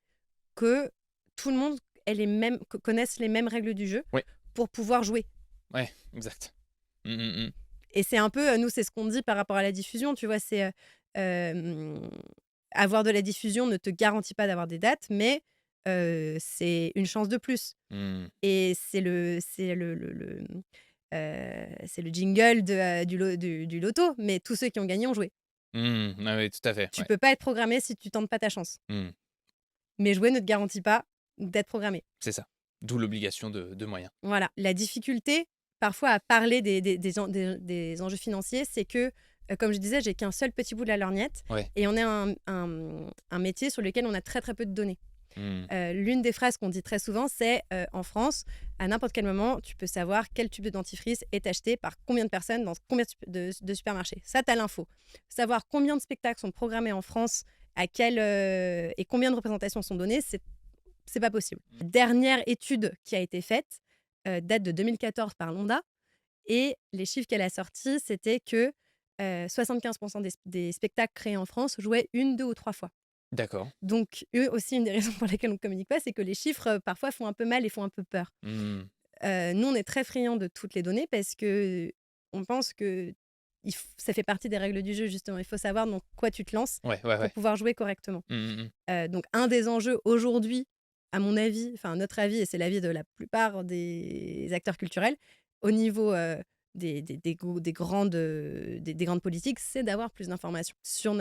que tout le monde ait les mêmes, connaisse les mêmes règles du jeu Ouais. pour pouvoir jouer. Ouais, exact. Mmh, mmh, mmh. Et c'est un peu, nous, c'est ce qu'on dit par rapport à la diffusion, tu vois, c'est hem, avoir de la diffusion ne te garantit pas d'avoir des dates, mais c'est une chance de plus. Mmh. Et c'est le jingle du loto, mais tous ceux qui ont gagné ont joué. Mmh. Ah oui, tout à fait, Tu ouais. peux pas être programmé si tu tentes pas ta chance. Mmh. Mais jouer ne te garantit pas d'être programmé. C'est ça. D'où l'obligation de moyens. Voilà. La difficulté, parfois, à parler des enjeux financiers, c'est que, comme je disais, j'ai qu'un seul petit bout de la lorgnette Ouais. et on est un métier sur lequel on a très, très peu de données. Mmh. L'une des phrases qu'on dit très souvent, c'est en France, à n'importe quel moment, tu peux savoir quel tube de dentifrice est acheté par combien de personnes dans combien de supermarchés. Ça, tu as l'info. Savoir combien de spectacles sont programmés en France, et combien de représentations sont données, c'est pas possible. Mmh. Dernière étude qui a été faite date de 2014 par Londa, et les chiffres qu'elle a sortis, c'était que 75% des spectacles créés en France jouaient 1, 2 ou 3 fois. D'accord. Donc, eux aussi, une des raisons pour lesquelles on ne communique pas, c'est que les chiffres, parfois, font un peu mal et font un peu peur. Mmh. Nous, on est très friands de toutes les données parce qu'on pense que ça fait partie des règles du jeu, justement. Il faut savoir dans quoi tu te lances Ouais, ouais, pour ouais. pouvoir jouer correctement. Mmh, mmh mh. Donc, un des enjeux aujourd'hui, à mon avis, enfin, notre avis, et c'est l'avis de la plupart des acteurs culturels, au niveau des grandes politiques, c'est d'avoir plus d'informations sur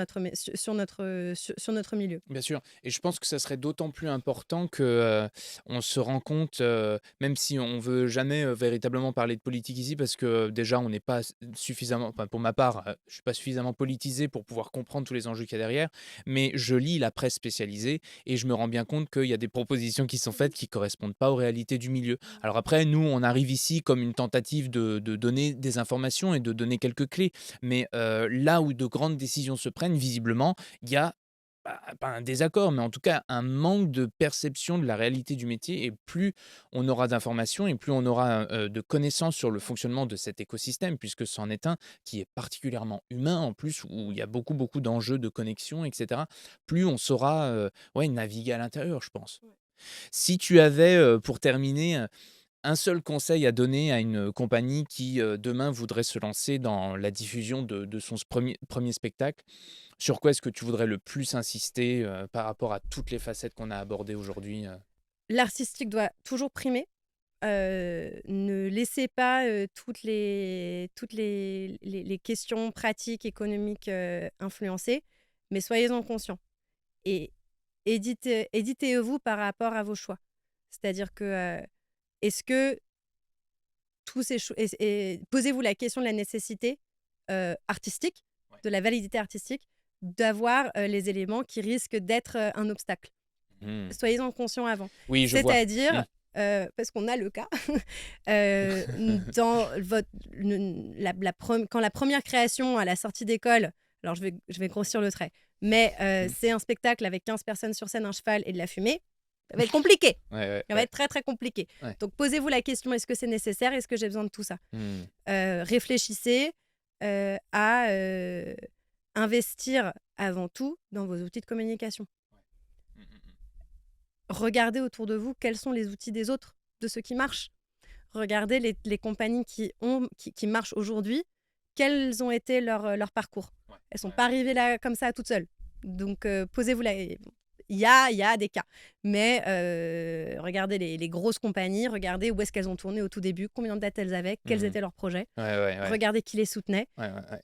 sur notre milieu. Bien sûr, et je pense que ça serait d'autant plus important que, on se rend compte, même si on veut jamais, véritablement parler de politique ici parce que, déjà on n'est pas suffisamment, enfin pour ma part, je suis pas suffisamment politisé pour pouvoir comprendre tous les enjeux qu'il y a derrière. Mais je lis la presse spécialisée et je me rends bien compte qu'il y a des propositions qui sont faites qui correspondent pas aux réalités du milieu. Alors après, nous, on arrive ici comme une tentative de donner des informations et de donner quelques clés. Mais, là où de grandes décisions se prennent, visiblement, il y a pas un désaccord, mais en tout cas un manque de perception de la réalité du métier, et plus on aura d'informations et plus on aura, de connaissances sur le fonctionnement de cet écosystème, puisque c'en est un qui est particulièrement humain en plus, où il y a beaucoup, beaucoup d'enjeux de connexion et cetera. Plus on saura, ouais, naviguer à l'intérieur, je pense. Ouais. Si tu avais, pour terminer, un seul conseil à donner à une compagnie qui, demain voudrait se lancer dans la diffusion de son premier spectacle, sur quoi est-ce que tu voudrais le plus insister, par rapport à toutes les facettes qu'on a abordées aujourd'hui? L'artistique doit toujours primer. Ne laissez pas toutes les questions pratiques, économiques influencer, mais soyez-en conscients. Et éditez-vous par rapport à vos choix. C'est-à-dire que est-ce que tous ces choix. Et posez-vous la question de la nécessité artistique, Ouais. de la validité artistique, d'avoir les éléments qui risquent d'être un obstacle. Mmh. Soyez-en conscients avant. Oui, je vois. Mmh. C'est-à-dire, parce qu'on a le cas, dans quand la première création à la sortie d'école, alors je vais grossir le trait, mais Mmh. c'est un spectacle avec 15 personnes sur scène, un cheval et de la fumée, ça va être compliqué. Ouais, ouais, Ça va ouais. être très, très compliqué. Ouais. Donc, posez-vous la question, est-ce que c'est nécessaire? Est-ce que j'ai besoin de tout ça? Mmh. Réfléchissez à investir avant tout dans vos outils de communication. Mmh, mmh mh. Regardez autour de vous quels sont les outils des autres, de ceux qui marchent. Regardez les compagnies qui marchent aujourd'hui, quels ont été leur parcours. Ouais, Elles ne sont ouais. pas arrivées là comme ça toutes seules. Donc, posez-vous la. Il y a des cas. Mais regardez les grosses compagnies, regardez où est-ce qu'elles ont tourné au tout début, combien de dates elles avaient, quels Mmh. étaient leurs projets. Ouais, ouais, ouais. Regardez qui les soutenait Ouais, ouais, ouais.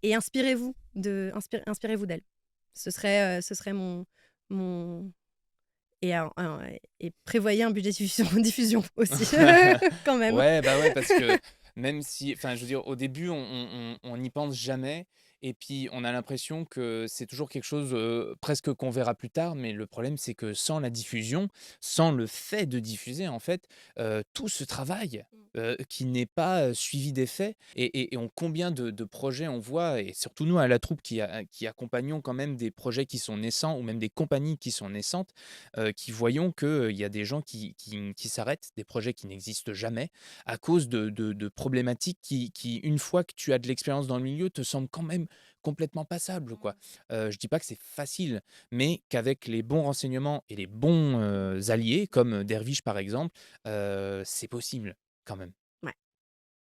et inspirez-vous d'elles. Ce serait mon et prévoyez un budget diffusion aussi, quand même. Ouais, bah, ouais, parce que même si, enfin, je veux dire, au début, on n'y pense jamais, et puis on a l'impression que c'est toujours quelque chose, presque qu'on verra plus tard, mais le problème, c'est que sans la diffusion, sans le fait de diffuser, en fait, tout ce travail, Mmh. qui n'est pas, suivi d'effet et on combien de projets on voit et surtout nous à la troupe qui accompagnons quand même des projets qui sont naissants ou même des compagnies qui sont naissantes, qui voyons qu'il y a des gens qui s'arrêtent, des projets qui n'existent jamais à cause de problématiques qui, une fois que tu as de l'expérience dans le milieu, te semblent quand même complètement passables, quoi. Mmh. Je dis pas que c'est facile, mais qu'avec les bons renseignements et les bons, alliés comme Dervish par exemple, c'est possible quand même. Ouais.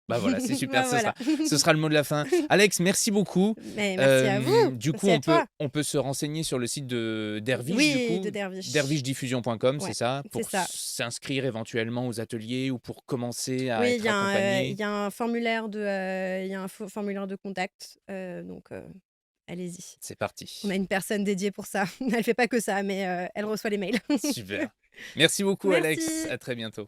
Bah, voilà, c'est super, Bah, voilà. ce sera le mot de la fin. Alex, merci beaucoup. Mais merci à vous, Du coup, merci à toi. on peut se renseigner sur le site de Dervish, du Oui, coup, de Derviche. dervishdiffusion.com, c'est Ouais, ça? c'est Pour ça. s'inscrire éventuellement aux ateliers ou pour commencer à Oui, être accompagné? il y a un formulaire il y a un formulaire de contact, donc allez-y. C'est On a parti. une personne dédiée pour ça. Elle fait pas que ça, mais elle reçoit les mails. Super. Merci beaucoup, Alex. Merci. À très bientôt.